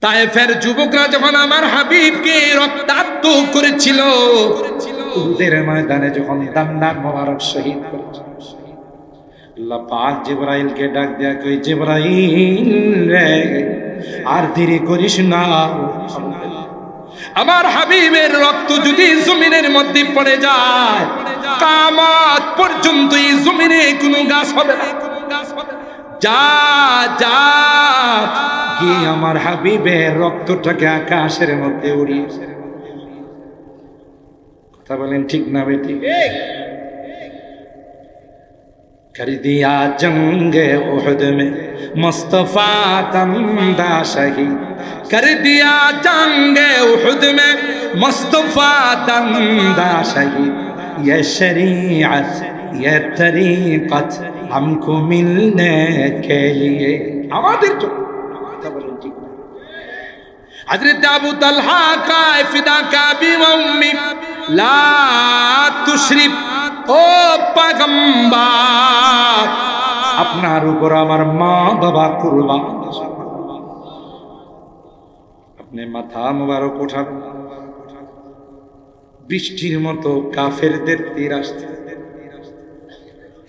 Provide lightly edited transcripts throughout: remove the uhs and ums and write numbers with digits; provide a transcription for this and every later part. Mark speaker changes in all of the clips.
Speaker 1: তায়েফের যুবকরা যখন আমার হাবিবকে রক্তাক্ত করেছিল, উহুদের ময়দানে যখন দান্দার মোবারক শহীদ করেছিল, আল্লাহ পাক জিবরাইলকে ডাক দেয়া কই, জিবরাইল রে আর দেরি করিস না, আমার হাবিবের রক্ত যদি জমিনের মধ্যে পড়ে যায় কিয়ামত পর্যন্ত এই জমিনে কোনো গাছ হবে না। যা যা গিয়ে আমার হাবিবের রক্তটাকে আকাশের মধ্যে উড়িয়ে, কথা বলেন ঠিক না বেটি? कर दिया जंगे उहद में मुस्तफा दमदा शहीद, कर दिया जंगे उहद में मुस्तफा दमदा शहीद, ये शरीयत ये तरीक़त हमको मिलने के लिए। আমাদের তো हजरत अबू तलहा का फिदा का भी उम्मी ला तुशरिफ, ও পয়গম্বর আপনার উপর আমার মা বাবা কুরবান, আপনি মাথা মোবারক উঠান। বৃষ্টির মতো কাফেরদের তীর আসছে।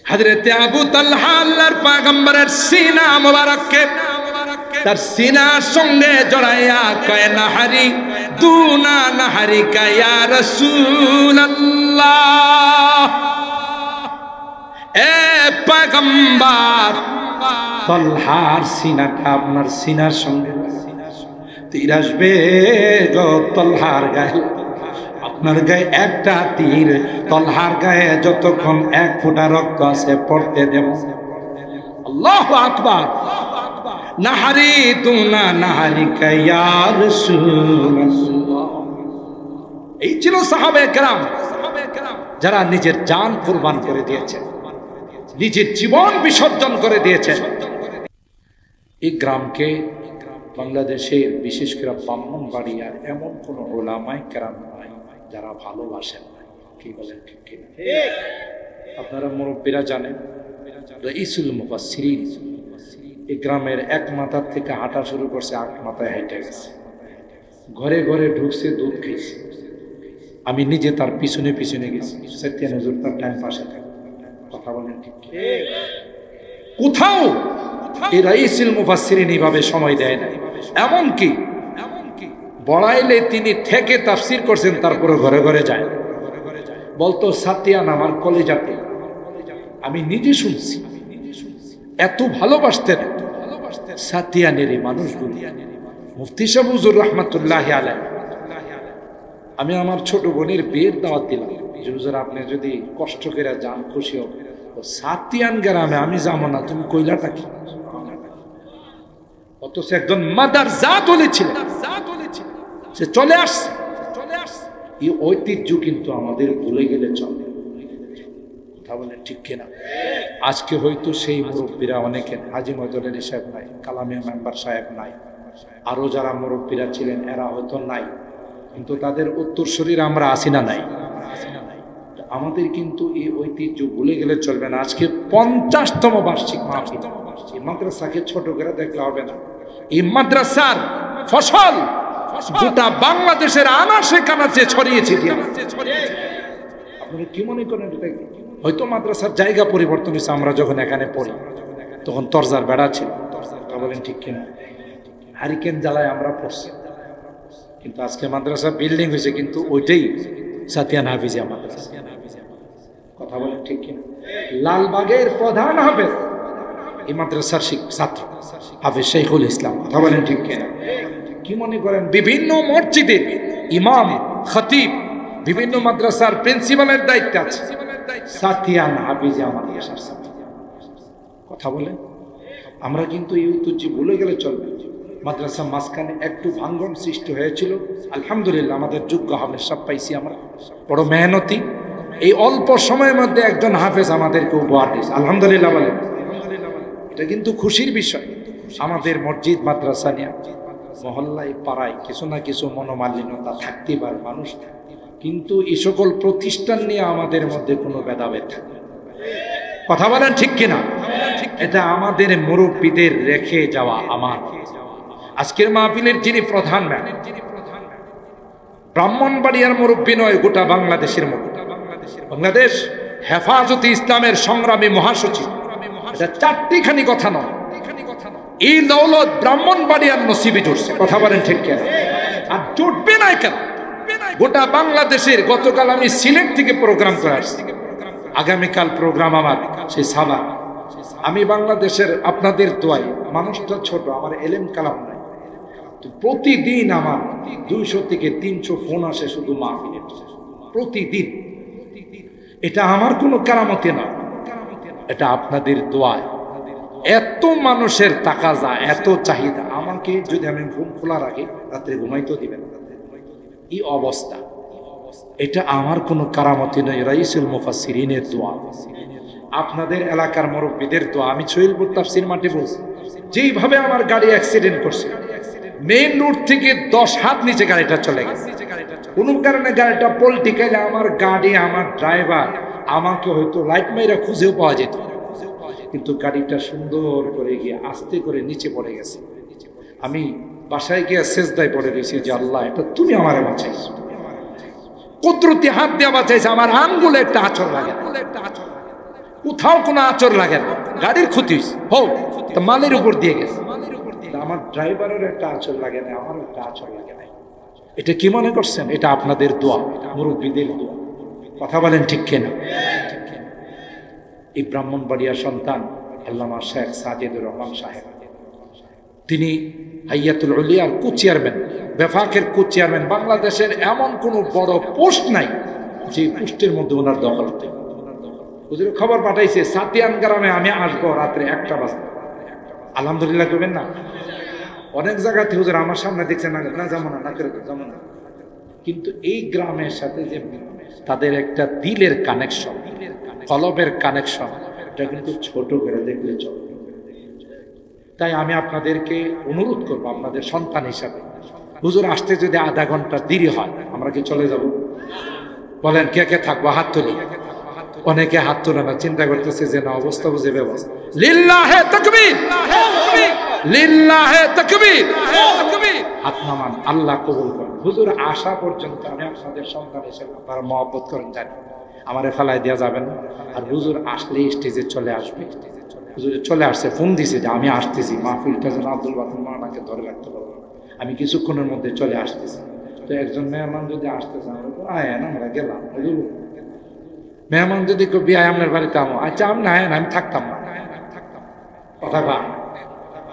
Speaker 1: হযরত আবু তালহা আল্লাহর পয়গম্বরের সিনা মোবারককে তার সিনার সঙ্গে জড়াইয়া কয়, নাহারি দুনা নাহারিকা ইয়া রাসূলুল্লাহ, এ পয়গম্বর তলহার সিনাটা আপনার সিনার সঙ্গে তীর আসবে গো তলহার গায়ে, আপনার গায়ে একটা তীর তলহার গায়ে যতক্ষণ এক ফোঁটা রক্ত আছে পড়তে দেব। আল্লাহু আকবার। নাহারি দুনা নাহারিকা ইয়া রাসূলুল্লাহ। এই ছিল সাহাবায়ে কেরাম, যারা নিজের জান কুরবান করে দিয়েছেন, নিজের জীবন বিসর্জন করে দিয়েছেন। এই গ্রামকে বাংলাদেশের বিশেষ করে ব্রাহ্মণবাড়িয়ার এমন কোন ওলামায়ে কেরাম নাই যারা ভালোবাসেন না। কি বলেন ঠিক কিনা? আপনারা মুরব্বীরা জানেন, রাইসুল মুফাসসিরিন এই গ্রামের এক মাথার থেকে হাঁটা শুরু করছে, আট মাথায় হেঁটে গেছে, ঘরে ঘরে ঢুকছে, দুধ খেয়েছে। আমি নিজে তার পিছনে পিছনে গেছি, সত্যি হুজুর তার টাইম পাশে থাকে। কথা বলেন ঠিক? কোথাও এই রাইসুল মুফাসসিরিন এইভাবে সময় দেয় না। এমনকি বড়াইলে তিনি থেকে তাফসীর করছেন, তারপরে ঘরে ঘরে যায়, বলতো সাতিয়ান আমার কলিজাতে। আমি নিজে শুনছি, এত ভালোবাসতেন সাতিয়ানের এই মানুষগুলো। মুফতি সাহেব হুজুর রাহমাতুল্লাহি আলাইহি, আমি আমার ছোট বোনের বিয়ের দাওয়াত দিলাম, হুজুর আপনি যদি কষ্ট করে যান খুশি হবে। সাতিয়ান গ্রামে আমি যাবো না, তুমি কইলাটা কি? অথচ একজন মাদারজাত ছিলেন, সে চলে আসছে। এই ঐতিহ্য কিন্তু আমাদের ভুলে গেলে চলে। কথা বলেন ঠিক কিনা? আজকে হয়তো সেই মুরব্বীরা অনেকে, হাজী মজুর আলী সাহেব নাই, কালামিয়া মেম্বার সাহেব নাই, আরো যারা মুরব্বীরা ছিলেন এরা হয়তো নাই, কিন্তু তাদের উত্তরসূরির আমরা আসি না নাই। আমাদের কিন্তু এই ঐতিহ্য ভুলে গেলে চলবে না। আজকে 50তম বার্ষিক মাহফিল, এই মাদ্রাসাকে ছোট করে দেখলে হবে না। এই মাদ্রাসার ফসল গোটা বাংলাদেশের আনাচে কানাচে ছড়িয়েছে। আপনারা কি মনে করেন? হয়তো মাদ্রাসার জায়গা পরিবর্তন হয়েছে। আমরা যখন এখানে পড়ি তখন তরজার বেড়া ছিল, বলেন ঠিক কিনা? হারিকেন জ্বালায় আমরা পড়ছি, কিন্তু আজকে মাদ্রাসা বিল্ডিং হয়েছে, কিন্তু ওইটাই সাতিয়ান হাফিজিয়া মাদ্রাসা। কথা বলেন ঠিক কিনা? লালবাগের প্রধান হাফেজ এই মাদ্রাসার ছাত্র হাফেজ শৈখুল ইসলাম। কথা বলেন ঠিক কিনা? কি মনে করেন? বিভিন্ন মসজিদের ইমাম, খতিব, বিভিন্ন মাদ্রাসার প্রিন্সিপালের দায়িত্ব আছে সাতিয়ান হাফিজিয়া মাদ্রাসার ছাত্র। কথা বলেন। আমরা কিন্তু এই ঐতিহ্য ভুলে গেলে চলবে। মাদ্রাসা মাঝখানে একটু ভাঙ্গন সৃষ্টি হয়েছিল, আলহামদুলিল্লাহ আমাদের যোগ্য হাফেজ সব পাইছি আমরা, বড় মেহনতি। এই অল্প সময়ের মধ্যে একজন হাফেজ আমাদেরকে উপহার দিয়েছে, আলহামদুলিল্লাহ বলেন। এটা কিন্তু খুশির বিষয়। আমাদের মসজিদ মাদ্রাসা নিয়ে মহল্লায় পাড়ায় কিছু না কিছু মনোমালিন্যতা থাকতে পারে মানুষ, কিন্তু এই সকল প্রতিষ্ঠান নিয়ে আমাদের মধ্যে কোনো ভেদাভেদ থাকে। কথা বলেন ঠিক কিনা? এটা আমাদের মুরব্বীদের রেখে যাওয়া আমার। আজকের মাহফিলের যিনি প্রধান ম্যান, ব্রাহ্মণবাড়িয়ার মুরব্বী নয়, গোটা বাংলাদেশের মুরব্বী। বাংলাদেশ হেফাজতে ইসলামের সংগ্রামী মহাসচিব। এটা চারটিখানি কথা নয়, এই দৌলত ব্রাহ্মণবাড়িয়ার নসিবে জুটছে। কথা বলেন ঠিক কেন? আর জুটবে না কেন? গোটা বাংলাদেশের, গতকাল আমি সিলেট থেকে প্রোগ্রাম করে আসছি, আগামীকাল প্রোগ্রাম আমার সেই সাবা। আমি বাংলাদেশের আপনাদের দোয়াই, মানুষটা ছোট, আমার এলেম কালাম নাই, তো প্রতিদিন আমার 200 থেকে 300 ফোন আসে শুধু মাহফিলের, প্রতিদিন। এটা আমার কোনো কারামতে না, এটা আপনাদের দোয়ায়। এত মানুষের তাকাজা, এত চাহিদা, আমাকে যদি আমি ঘুম খোলা রাখি রাত্রে ঘুমাইতেও দিবেন এই অবস্থা। এটা আমার কোনো কারামতি নয়, রাইসুল মুফাসসিরিনের দোয়া, আপনাদের এলাকার মুরব্বীদের দোয়া। আমি সহিলপুর তাফসীর মাঠে বলছি, যেইভাবে আমার গাড়ি অ্যাক্সিডেন্ট করছে, মেইন রোড থেকে 10 হাত নিচে গাড়িটা চলে গেছে, কোনো কারণে গাড়িটা পল্টি খাইলে আমার গাড়ি, আমার ড্রাইভার আমাকে হয়তো লাইট মাইরা খুঁজেও পাওয়া যেত, কিন্তু গাড়িটা সুন্দর করে গিয়ে আস্তে করে নিচে পড়ে গেছে। আমি বাসায় গিয়ে সেজদায় পড়ে রয়েছি যে আল্লাহ, এটা তুমি আমারে বাঁচাইছো, কুদরতি হাত দিয়ে বাঁচাইছে। আমার আঙ্গুলে একটা আঁচড় লাগে, কোথাও কোনো আঁচড় লাগে না, গাড়ির ক্ষতি হয়েছে হোক, তা মালের উপর দিয়ে গেছে। আমার ড্রাইভারের একটা আঁচড় লাগে না, আমার একটা আঁচড় লাগে না। এটা কি মনে করছেন? এটা আপনাদের দোয়া, মুরব্বীদের দোয়া। কথা বলেন ঠিক কিনা? এই ব্রাহ্মণবাড়িয়া সন্তান আল্লামা শেখ সাজেদুর রহমান সাহেব, তিনি হাইয়াতুল উলিয়ার কো-চেয়ারম্যান, বেফাকের কো-চেয়ারম্যান। বাংলাদেশের এমন কোনো বড় পোস্ট নাই যে পোস্টের মধ্যে ওনার দখল। হুজুর খবর পাঠাইছে সাতিয়ান গ্রামে আমি আসবো রাত্রে 1টা বাজে। আলহামদুলিল্লাহ করবেন না? অনেক জায়গাতে হুজুর আমার সামনে দেখছেন না, যাবো না, না করে যাবো না। কিন্তু এই গ্রামের সাথে যে তাদের একটা দিলের কানেকশন, কলবের কানেকশন, এটা কিন্তু ছোট করে দেখলে চলে। তাই আমি আপনাদেরকে অনুরোধ করবো, আপনাদের সন্তান হিসাবে, হুজুর আসতে যদি আধা ঘন্টা দেরি হয়, আমরা কি চলে যাব? বলেন কে কে থাকবো? হাত তুলি। অনেকে হাত তোলে না, চিন্তা করতেছে যে না, অবস্থা বুঝে ব্যবস্থা। লিল্লাহে তাকবীর, লিল্লাহে তাকবীর, হাত নামান, আল্লাহ কবুল করেন। হুজুর আসা পর্যন্ত আমি আপনাদের সন্তান হিসেবে আপনারা মহব্বত করেন, জানি আমারে ফেলাই দেওয়া যাবে না। আর হুজুর আসলে স্টেজে চলে আসবে। হুজুর চলে আসছে, ফোন দিছে যে আমি আসতেছি, মাহফিলটা যেন আব্দুল বাতিল মাওলানাকে ধরে রাখতে পারবো, আমি কিছুক্ষণের মধ্যে চলে আসতেছি। তো একজন মেহমান যদি আসতেছে, আমরা গেলাম। মেহমান যদি বিয়ে আপনার বাড়িতে আমো, আচ্ছা আমি না, আমি থাকতাম না, কথা বা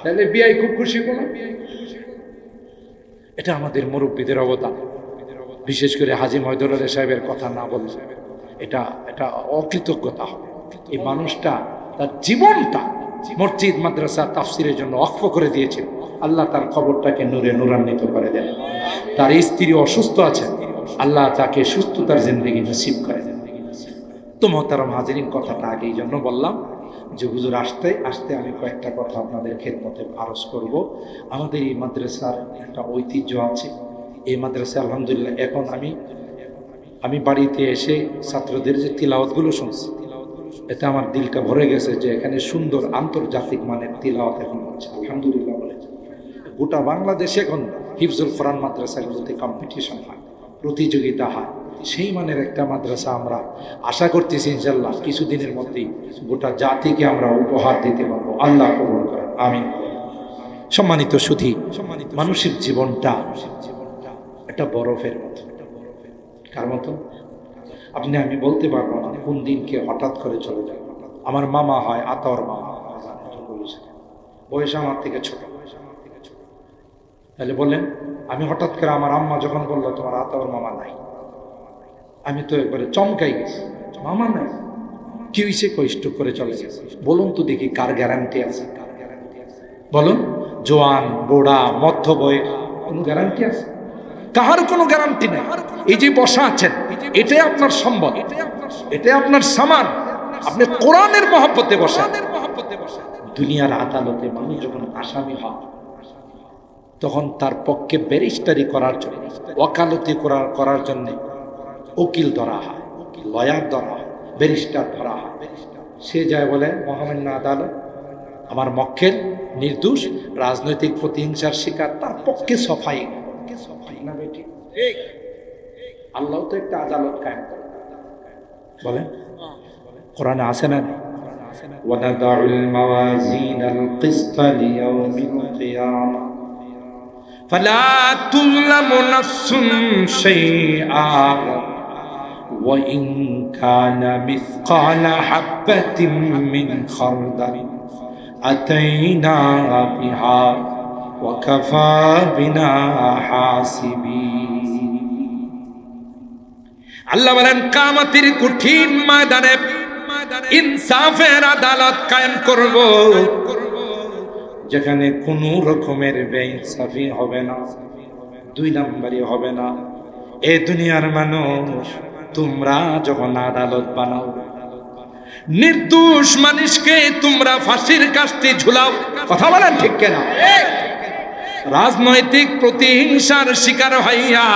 Speaker 1: তাহলে বিয়ে খুব খুশি কোনো। এটা আমাদের মুরব্বীদের অবদান, বিশেষ করে হাজী মহিদুর আলী সাহেবের কথা না বললে এটা এটা অকৃতজ্ঞতা হবে। এই মানুষটা তার জীবনটা মসজিদ মাদ্রাসা তাফসিরের জন্য ওয়াকফ করে দিয়েছিল। আল্লাহ তার খবরটাকে নূরে নূরান্বিত করে দেন। তার স্ত্রী অসুস্থ আছে, আল্লাহ তাকে সুস্থতার জিন্দেগি নসিব করে দেন। তো মোহতারাম হাজিরিন, কথাটা আগে এই জন্য বললাম যে হুজুর আসতে আসতে আমি কয়েকটা কথা আপনাদের খেদমতে আরজ করব। আমাদের এই মাদ্রাসার একটা ঐতিহ্য আছে। এই মাদ্রাসা আলহামদুলিল্লাহ এখন আমি বাড়িতে এসে ছাত্রদের যে তিলাওয়াতগুলো শুনছি, এতে আমার দিলটা ভরে গেছে যে এখানে সুন্দর আন্তর্জাতিক মানের তিলাওয়াত এখন হচ্ছে, আলহামদুলিল্লাহ বলে। গোটা বাংলাদেশে এখন হিফজুল কোরআন মাদ্রাসাগুলোতে কম্পিটিশন হয়, প্রতিযোগিতা হয়। সেই মানের একটা মাদ্রাসা আমরা আশা করতেছি ইনশাল্লাহ কিছুদিনের মধ্যেই গোটা জাতিকে আমরা উপহার দিতে পারবো। আল্লাহ কবুল করেন, আমিন। সম্মানিত সুধী, মানুষের জীবনটা একটা বরফের মতো। কার মতো? আপনি আমি বলতে পারবো না কোন দিনকে হঠাৎ করে চলে যায়। আমার মামা হয় আতাওর মামা, বয়স আমার থেকে ছোট। তাহলে বললেন, আমি হঠাৎ করে আমার আম্মা যখন বললো তোমার আতাওর মামা নাই, আমি তো একবারে চমকাই গেছি, মামা নাই, কি হয়েছে? কষ্ট করে চলে গেছে। বলুন তো দেখি কার গ্যারান্টি আছে? বলুন, জোয়ান বুড়া মধ্য বয়স, কোনো গ্যারান্টি আছে? কাহার কোনো গ্যারান্টি নেই। এই যে বসা আছেন, এটাই আপনার সম্পদ, এটাই আপনার সামান। আপনি কোরআনের মহব্বতে বসা। দুনিয়ার আদালতে মানুষ যখন আসামি হয়, তখন তার পক্ষে ব্যারিস্টারি করার জন্য, ওয়াকালতি করার জন্য উকিল ধরা হয়, লয়ার ধরা হয়, ব্যারিস্টার ধরা হয়। সে যায় বলে মহামান্য আদালত, আমার মক্কেল নির্দোষ, রাজনৈতিক প্রতিহিংসার শিকার, তার পক্ষে সফাই না বেটি। আল্লাহ তো একটা আদালত কায়েম করে, বলেন কোরআনে আছে না? وَنَضَعُ الْمَوَازِينَ الْقِسْطَ لِيَوْمِ الْقِيَامَةِ فَلَا تُظْلَمُ نَفْسٌ شَيْئًا وَإِنْ كَانَ مِثْقَالَ حَبَّةٍ مِّنْ خَرْدَلٍ أَتَيْنَا بِهَا وَكَفَى بِنَا حَاسِبِينَ। আল্লাহ বলেন কিয়ামতের কঠিন ময়দানে ইনসাফের আদালত কায়েম করব, যেখানে কোন রকমের বেইনসাফি হবে না, দুই নাম্বারই হবে না। এই দুনিয়ার মানুষ তোমরা যখন আদালত বানাও, নির্দোষ মানুষকে তোমরা ফাঁসির কাস্টে ঝুলাও, কথা বলেন ঠিক কিনা? রাজনৈতিক প্রতিহিংসার শিকার হইয়া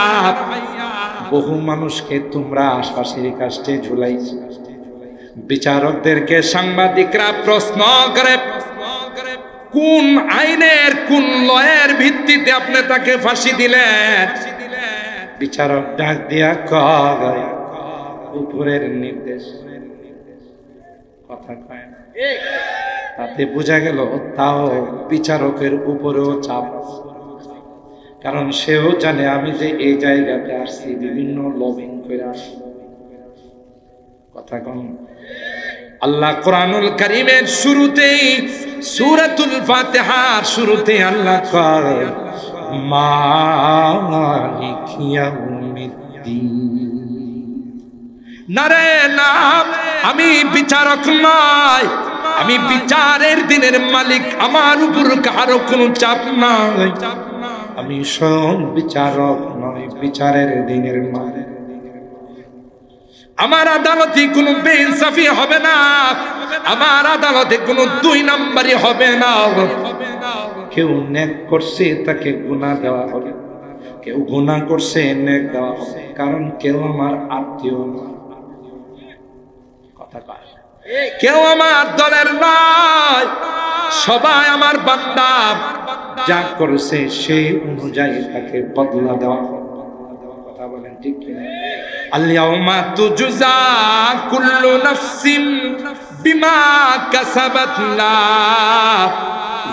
Speaker 1: বহু মানুষকে তোমরা ফাঁসির কাস্টে ঝুলাইছো। বিচারকদেরকে সাংবাদিকরা প্রশ্ন করে, কোন আইনের কোন লয়ের ভিত্তিতে আপনি তাকে ফাঁসি দিলেন? বিচারক ডাক দিয়া কয়, উপরের নির্দেশ। কথা কয় না, তাতে বোঝা গেল তাও বিচারকের উপরেও চাপ, কারণ সেও জানে আমি যে এই জায়গাতে আসছি বিভিন্ন লবিং করে আসি। কথা কম। আল্লাহ কোরআনুল কারীমের শুরুতেই সূরাতুল ফাতিহার শুরুতে আল্লাহ কয় মালিকি ইয়াউমিদ্দিন। না রে না, আমি বিচারক নয়, আমি বিচারের দিনের মালিক, আমার উপর কারো কোনো চাপ নাই। আমি স্বয়ং বিচারক নয়, বিচারের দিনের মালিক। আমার আদালতে কোনো বেইনসাফি হবে না, আমার আদালতে কোনো দুই নাম্বারই হবে না। কেউ নেক করছে তাকে গুনাহ দেওয়া হবে, কেউ গুনাহ করছে নেক দেওয়া হবে, কারণ কেউ আমার আত্মীয় না। কথা কয়, কেউ আমার দলের নয়, সবাই আমার বান্দা। যা করেছে সেই অনুযায়ী তাকে বদলা দেওয়া হবে। কথা বলেন ঠিক কিনা? আল-ইয়াওমা তুজজা কুল্লু নাফসিন বিমা কাসাবাত লা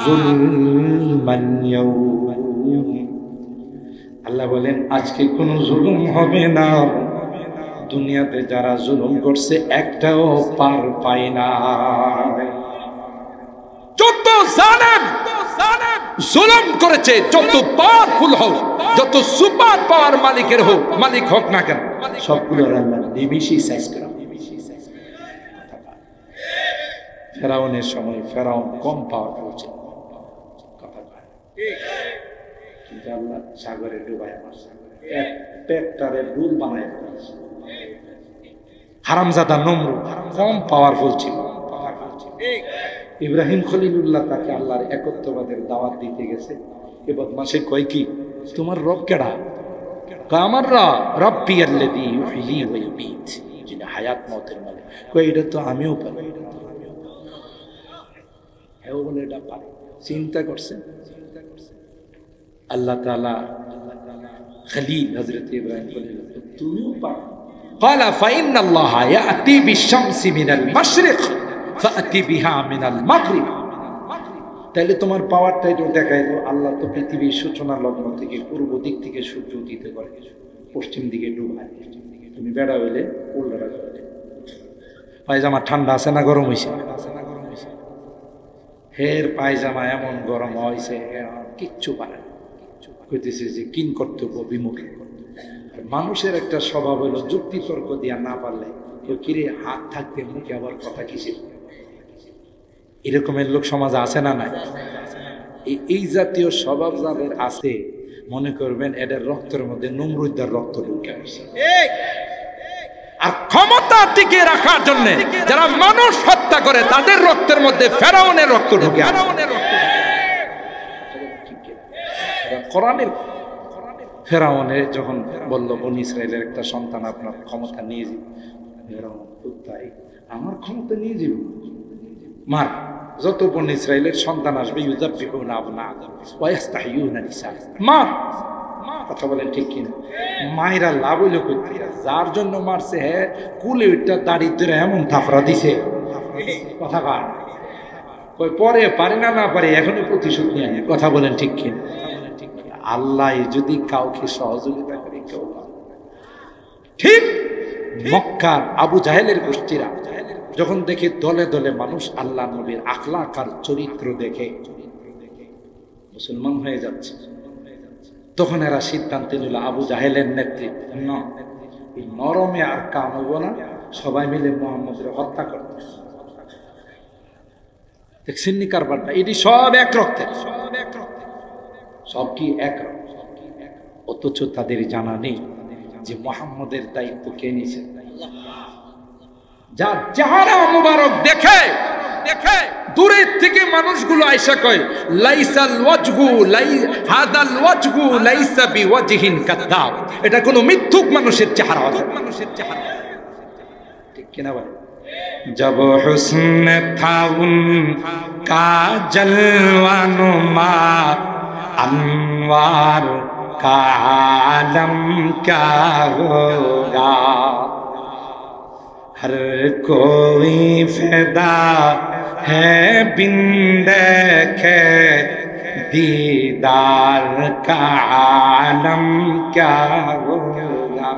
Speaker 1: যুলমান ইয়াওম। আল্লাহ বলেন আজকে কোনো জুলুম হবে না। দুনিয়াতে যারা জুলুম করছে একটাও পার পায় না। যত জালেম জুলুম করেছে, যত পাওয়ারফুল হোক, যত সুপার পাওয়ার মালিকের হোক, মালিক হোক না কেন, সবগুলোর আল্লাহ নিমিষেই সাইজ করা। ফেরাউনের সময় ফেরাউন কম পাওয়ারফুল ছিল, কিন্তু আল্লাহ সাগরে ডুবায় মারছে, পেটটারে ডুল বানায় ফেলেছে। হারামজাদা নমরুদ কম পাওয়ারফুল ছিল। ইব্রাহিম খলিলুল্লাহ তাকে আল্লাহর একত্ববাদের দাওয়াত দিতে গেছে। এ বদমাশে কয় কি, তোমার রব কেডা? কয় আমার রব্বি আল্লাযী ইউহয়ী ওয়া ইউমীত, যিনি হায়াত মওতের মালিক। কয় এটা তো আমিও পারি। হেও বলে এটা পারে। চিন্তা করছেন আল্লাহ তাআলা খলিল হযরত ইব্রাহিম খলিল, তুমিও পারো। قال فإن الله يأتي بالشمس من المشرق فأتي بها من المغرب। তাহলে তোমার পাওয়ারটাই তো দেখাই দাও। আল্লাহ তো পৃথিবীর সূচনা লগ্ন থেকে পূর্ব দিক থেকে সূর্য উদিত করে, পশ্চিম দিকে ডুবায়। তুমি বেড়া হইলে উল্টা করে। পায়জামা ঠান্ডা আছে না গরম হয়েছে? হের পায়জামা এমন গরম হয়েছে কিচ্ছু পারে না। কইতেছে যে কিন কর্তব্য বিমুখ। মানুষের একটা স্বভাব হলো যুক্তি তর্ক দিয়া না পারলে কিরে হাত থাকতে মুখে আবার কথা কিসের। এরকমের লোক সমাজে আছে না নাই? এই জাতীয় স্বভাব যাদের আছে মনে করবেন এদের রক্তের মধ্যে নমরুদার রক্ত ঢুকে আসে। আর ক্ষমতা টিকে রাখার জন্য যারা মানুষ হত্যা করে তাদের রক্তের মধ্যে ফেরাউনের রক্ত ঢুকে আসে। কোরআনের ফেরাউনে যখন বলল বনী ইসরাইলের একটা সন্তান আপনার ক্ষমতা নিয়ে যাবে, ফেরাউন তাই আমার ক্ষমতা নিয়ে যাব, মার যত বনি ইসরাইলের সন্তান আসবে ইউযাব্বিহুনা আবনাআহুম ওয়া ইস্তাহয়ুনা নিসাআহুম। মা কথা বলেন ঠিক কিনা? মায়েরা লাভ হইল কই? যার জন্য মারছে হ্যাঁ কুলে ওইটা দাড়িতে এমন থাপড়া দিছে, কথা কার কই পরে পারে না না পারে এখনই প্রতিশোধ নিয়ে আনে। কথা বলেন ঠিক কিনা? আল্লাহ যদি কাউকে সহযোগিতা করে কেউ ঠিক। মক্কার আবু জাহেলের গোষ্ঠীরা যখন দেখে দলে দলে মানুষ আল্লাহ নবীর আখলাক আর চরিত্র দেখে মুসলমান হয়ে যাচ্ছে, তখন এরা সিদ্ধান্ত নিল আবু জাহেলের নেতৃত্বে নরমে আর কাম হইব না, সবাই মিলে মুহাম্মদের হত্যা করবে। দেখছেন নি কারবারটা? এটি সব এক রক্তের, সব কি এক রক্ত, অথচ তাদের জানা নেই যে মুহাম্মদের দায়িত্ব কে নিয়েছে। যার চেহারা মুবারক দেখে দেখে দূরের থেকে মানুষগুলো আয়েশা কয় লাইসাল ওয়াজহু হাদাল ওয়াজহু লাইসা বিওয়াজহিন কাযাব, এটা কোনো মিথ্যুক মানুষের চেহারা, ঠিক কিনা ভাই? जब हुस्न था उनका जलवानुमा अनवार का आलम क्या होगा, हर कोई फिदा है बिन देखे दीदार का आलम क्या होगा।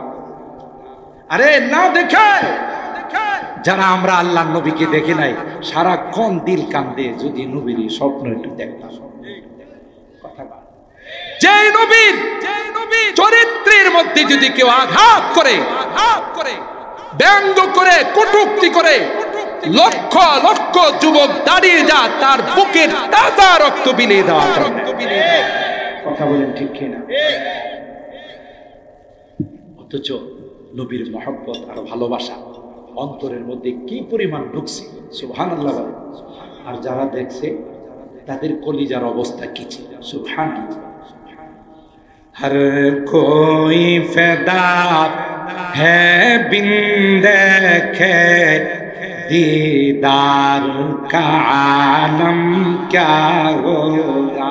Speaker 1: अरे ना देखे যারা আমরা আল্লাহর নবীকে দেখি নাই, সারাক্ষণ দিল কান্দে যদি নবীর স্বপ্ন একটু দেখতাম। যে নবীর চরিত্রের মধ্যে যদি কেউ আঘাত করে ব্যঙ্গ করে কটূক্তি করে লক্ষ লক্ষ যুবক দাঁড়িয়ে যা তার বুকের তাজা রক্ত বিলিয়ে দেওয়া, কথা বলেন ঠিক কিনা? অথচ নবীর মহব্বত আর ভালোবাসা অন্তরের মধ্যে কি পরিমাণ ঢুকছে, সুবহানাল্লাহ। আর যারা দেখছে তাদের কলিজার অবস্থা কি ছিল, সুবহানাল্লাহ। हर कोई फिदा है बिन देखे दीदार का आलम क्या होगा,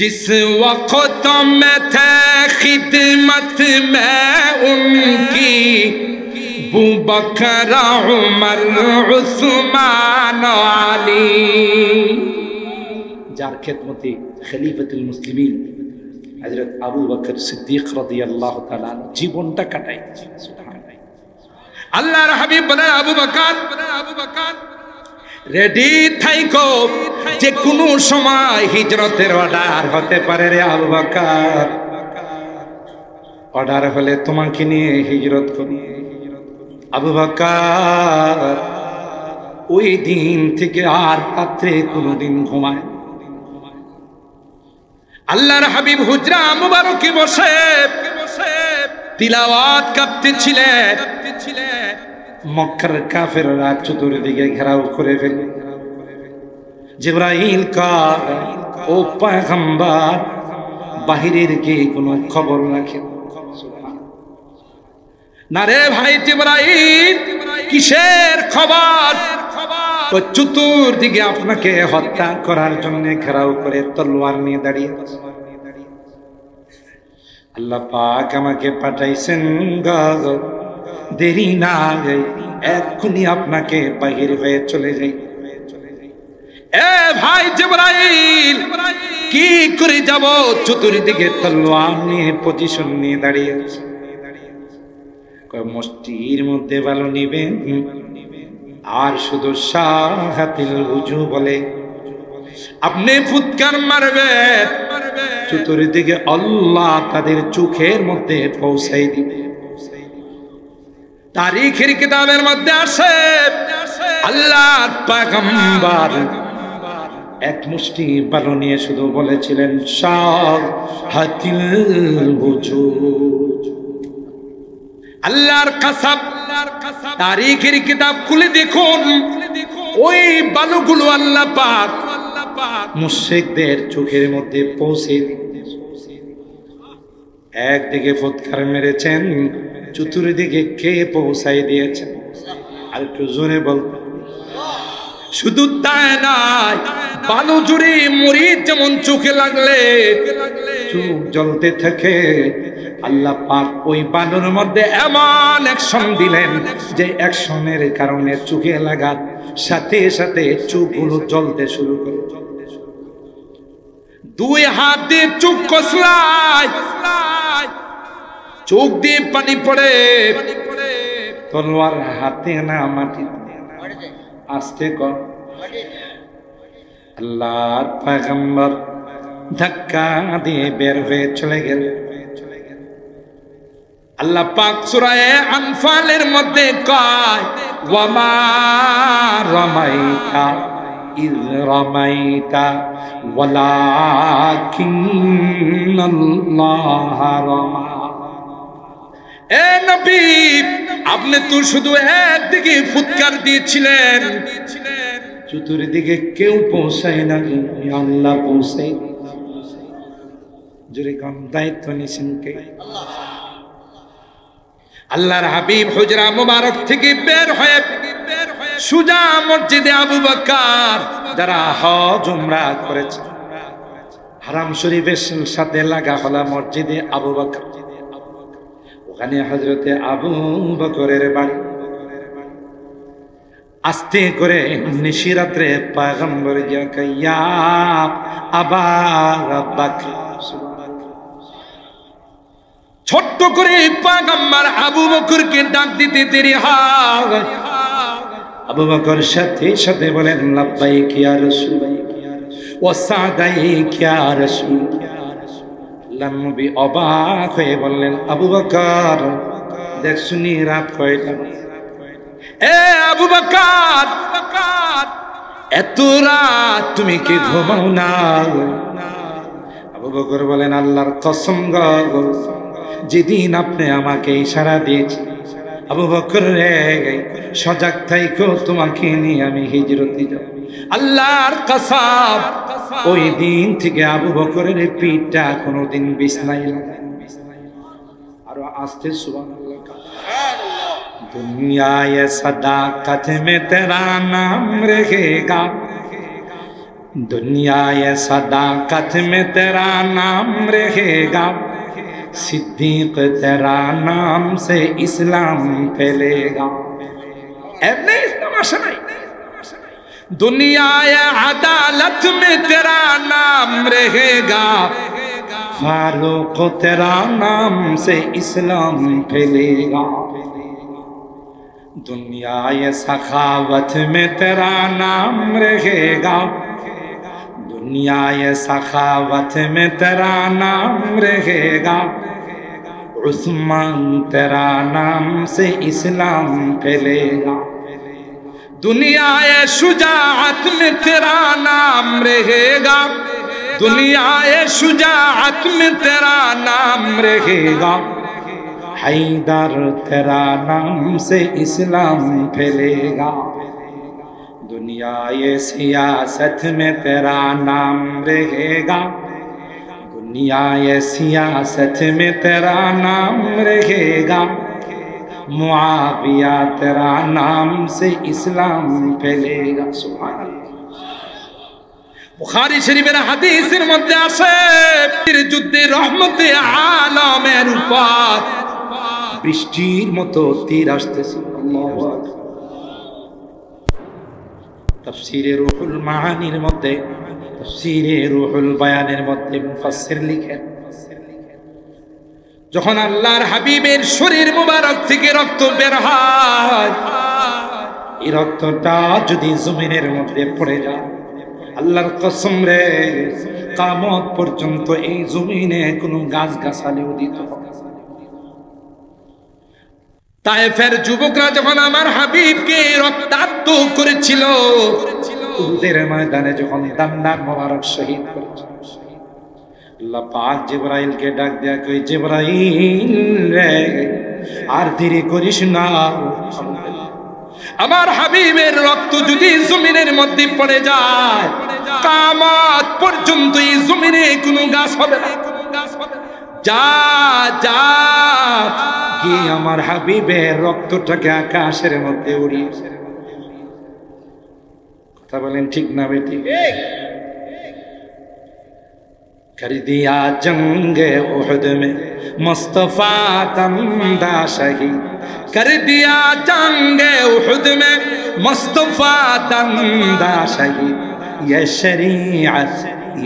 Speaker 1: जिस वक्त में थे खिदमत में उनकी अबू बकर उमर उस्मान आली, যার খেদমতে খলিফাতুল মুসলিমিন হযরত আবু বকর সিদ্দিক রাদিয়াল্লাহু তাআলা জীবনটা কাটায়। আল্লাহর হাবিব বলেন আবু বকর রেডি থাইকো, যে কোনো সময় হিজরতের অর্ডার হতে পারে রে আবু বকর, অর্ডার হলে তোমাকে নিয়ে হিজরত করি। আবু বকর ওই দিন থেকে আর রাত্রে কোনোদিন ঘুমায়। আল্লাহর হাবিব হুজরা মুবারকে বসে তিলাওয়াত করতেছিলেন, মক্কার কাফেররা চতুর্দিকে ঘেরাও করে ফেলে। জিবরাইল কয় ও পয়গম্বর বাহিরের কি কোনো খবর রাখেন? না রে ভাই জিবরাইল, কিসের খবর? চতুর্দিকে আপনাকে হত্যা করার জন্য ঘেরাও করে তলোয়ার নিয়ে দাঁড়িয়ে। আল্লাহ পাক আমাকে পাঠাইছেন, দেরি না এক্ষুনি আপনাকে বাহির হয়ে চলে যাই। এ ভাই জিবরাইল, কি করে যাব? চতুর্দিকে তলোয়ার নিয়ে পজিশন নিয়ে দাঁড়িয়ে আছে। মুষ্টির মধ্যে ভালো নিবেন আর শুধু শাহাতিল উজু বলে আপনি ফুৎকার মারবেন, চতুর্দিকে আল্লাহ তাদের চোখের মধ্যে পৌঁছাই দিবে। তারিখের কিতাবের মধ্যে আসে আল্লাহর পয়গম্বর এক মুষ্টি বালু নিয়ে শুধু বলেছিলেন শাহাতিল উজু। আল্লাহর কসম, তারিখের কিতাব খুলে দেখুন, ওই বালুগুলো আল্লাহ পাক মুশরিকদের চোখের মধ্যে পৌঁছে একদিকে ফুৎকার মেরেছেন, চতুর্দিকে কে পৌঁছাই দিয়েছেন? আর একটু জোরে বল। শুধু তাই নয়, বালু জুড়ে মরিচ যেমন চোখে লাগলে চোখ জ্বলতে থাকে, আল্লাহ পাক ওই বালুর মধ্যে এমন অ্যাকশন দিলেন যে অ্যাকশনের কারণে চোখে লাগার সাথে সাথে চোখগুলো জ্বলতে শুরু করে। দুই হাত দিয়ে চোখ কসলায়, চোখ দিয়ে পানি পড়ে, তলোয়ার হাতে না মাটি আস্তে কর। আল্লাহর পয়গম্বর ধাক্কা দিয়ে বের হয়ে চলে গেল। আল্লাহ পাক সূরা আনফালের মধ্যে কয়, ওয়ামা রামাইতা ইয রামাইতা ওয়ালাকিন্নাল্লাহ রামা। এ নবী, আপনি তো শুধু একদিকে ফুৎকার দিয়েছিলেন, চতুর্দিকে কেউ পৌঁছায় না, আল্লাহ পৌঁছাই। জোরে কম দায়িত্ব নিছেন কে? আল্লাহর হাবিব হুজরা মুবারক থেকে বের হয়ে সুজা মসজিদে আবু বকর, যারা হজ উমরা করেছে, হারাম শরীফের সাথে লাগা হলা মসজিদে আবু বকর, ওখানে হযরতে আবু বকরের বাড়ি। আস্তে করে নিশিরাত্রে পয়গম্বর ইয়া আবা বকর, ছোট্ট করে পয়গম্বর আবু বকরকে ডাক দিতে দেরি হয়। আবু বকর সাথে সাথে বলেন, লাব্বাইক ইয়া রাসূল ওয়া সাদাইক ইয়া রাসূল। আল্লাহর নবী অবাক হয়ে বললেন, আবু বকর দেখ শুনি রাত কয়টা? এ আবু বকর, এত রাত তুমি কি ঘুমাও না? আবু বকর বলেন, আল্লাহর কসম গো, যেদিন আপনি আমাকে ইশারা দিয়েছেন, আবু বকর রে সজাগ থাইকো, তোমাকে নিয়ে আমি হিজরতে যাব। আল্লাহর কসম, ওই দিন থেকে আবু বকরের পিঠটা কোনোদিন বিছনায় লাগায়। আরো আস্তে সুবহানাল্লাহ। दुनिया ये सदाकत में तेरा नाम रहेगा, दुनिया ये सदाकत में तेरा नाम रहेगा, सिद्दीक तेरा नाम से इस्लाम फैलेगा। ऐसे तमाशा नहीं, दुनिया ये अदालत में तेरा नाम रहेगा, फारूक तेरा नाम से इस्लाम फैलेगा, दुनिया ये सखावत में तेरा नाम रहेगा, दुनिया ये सखावत में तेरा नाम रहेगा, उस्मान तेरा नाम से इस्लाम फैलेगा, दुनिया ये शुजाअत में तेरा नाम रहेगा, दुनिया ये शुजाअत में तेरा नाम रहेगा, हैदर तेरा नाम से इस्लाम फैलेगा, दुनिया ये सियासत में तेरा नाम रहेगा, दुनिया ये सियासत में तेरा नाम रहेगा, मुआविया तेरा नाम से इस्लाम फैलेगा। सुभान अल्लाह। বুখারী শরীফের হাদিসের মধ্যে আছে, যুদ্ধে রহমতে আলমের উপর বৃষ্টির মতো তীর আসতেছে। আল্লাহু আকবার। তাফসীরে রুহুল মাআনির মধ্যে, তাফসীরে রুহুল বায়ানের মধ্যে মুফাসসির লিখেন, যখন আল্লাহর হাবিবের শরীর মুবারক থেকে রক্ত বের হয়, এই রক্তটা যদি জমিনের মধ্যে পড়ে যায়, আল্লাহর কসম রে, কিয়ামত পর্যন্ত এই জমিনে কোনো গাছ গাছালিও দিত না। তায়েফের যুবকরা যখন আমার হাবিবকে রক্তাক্ত করেছিল, উহুদের ময়দানে যখন দান্দার মোবারক শহীদ করেছিল, আল্লাহ পাক জিবরাইলকে ডাক দেয়া কই, জিবরাইল রে আর দেরি করিস না, আমার হাবিবের রক্ত যদি জমিনের মধ্যে পড়ে যায়, কিয়ামত পর্যন্ত এই জমিনে কোনো গাছ হবে না। যা যা গিয়ে আমার হাবিবের রক্তটাকে আকাশের মধ্যে উড়িয়ে কথা বলেন ঠিক না বেটি? कर दिया जंगे उहद में मुस्तफा तमदा शहीद, कर दिया जंगे उहद में मुस्तफा तमदा शहीद, ये शरीयत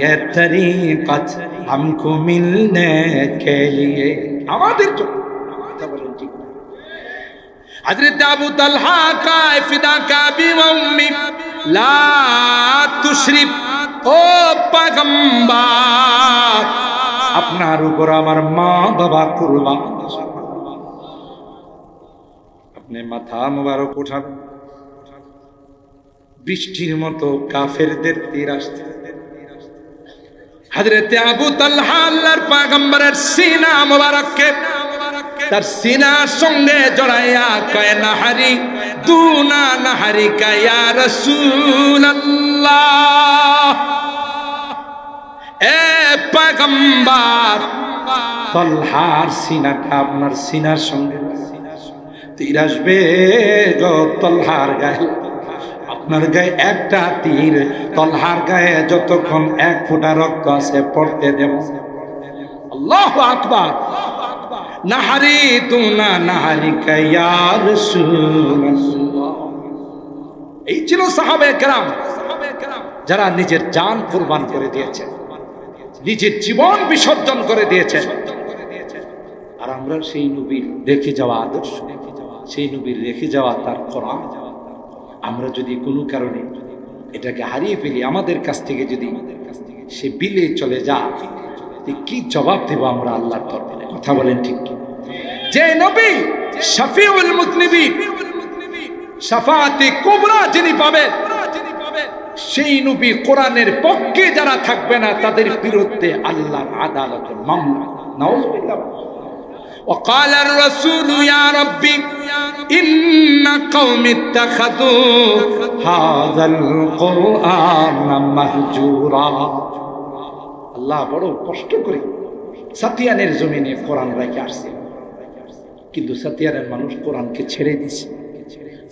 Speaker 1: ये तरीक़त हमको मिलने के लिए। আমাদের জন্য কথা বলেন ঠিক না? हज़रत अबू तलहा का फिदा का भी उम्मी ला तुशरिफ, ও পয়গম্বর আপনার উপর আমার মা বাবা কুরবান। আপনি মাথা মোবারক উঠাবেন, বৃষ্টির মতো কাফেরদের তীর আসছে। হযরতে আবু তালহা আল্লাহর পয়গম্বরের সিনা মোবারককে তার সিনার সঙ্গে জড়াইয়া কয় নাহারি দুনা নাহারি কা ইয়া রাসূলুল্লাহ, এ পয়গম্বর তলহার সিনাটা আপনার সিনার সঙ্গে তীর আসবে গো তলহার গায়ে, আপনার গায়ে একটা তীর তলহার গায়ে যতক্ষণ এক ফোঁটা রক্ত আছে পড়তে দেব। আল্লাহু আকবার। নাহারি দুনা নাহারি কা ইয়া রাসূলুল্লাহ। এই ছিল সাহাবায়ে কেরাম যারা নিজের জান কুরবান করে দিয়েছেন, নিজের জীবন বিসর্জন করে দিয়েছেন। আর আমরা সেই নবীর রেখে যাওয়া আদর্শ, সেই নবীর রেখে যাওয়া তার কোরআন, আমরা যদি কোনো কারণে এটাকে হারিয়ে ফেলি, আমাদের কাছ থেকে যদি সে বিলে চলে যায়, কি জবাব দেব আমরা আল্লাহর দরবারে? কথা বলেন ঠিক কি? যে নবী শফিউল মুজনিবিন, শাফাআতে কুবরা যিনি পাবেন, সেই নবী কোরআনের পক্ষে যারা থাকবে না তাদের বিরুদ্ধে আল্লাহর আদালতের মামলা। নাউযুবিল্লাহ। وقال الرسول يا ربي إن قوم اتخذوا هذا القرآن مهجورا। আল্লাহ বড় কষ্ট করে সাতিয়ানের জমিনে কোরআন রেখে আসছে, কিন্তু সাতিয়ানের মানুষ কোরআনকে ছেড়ে দিছে।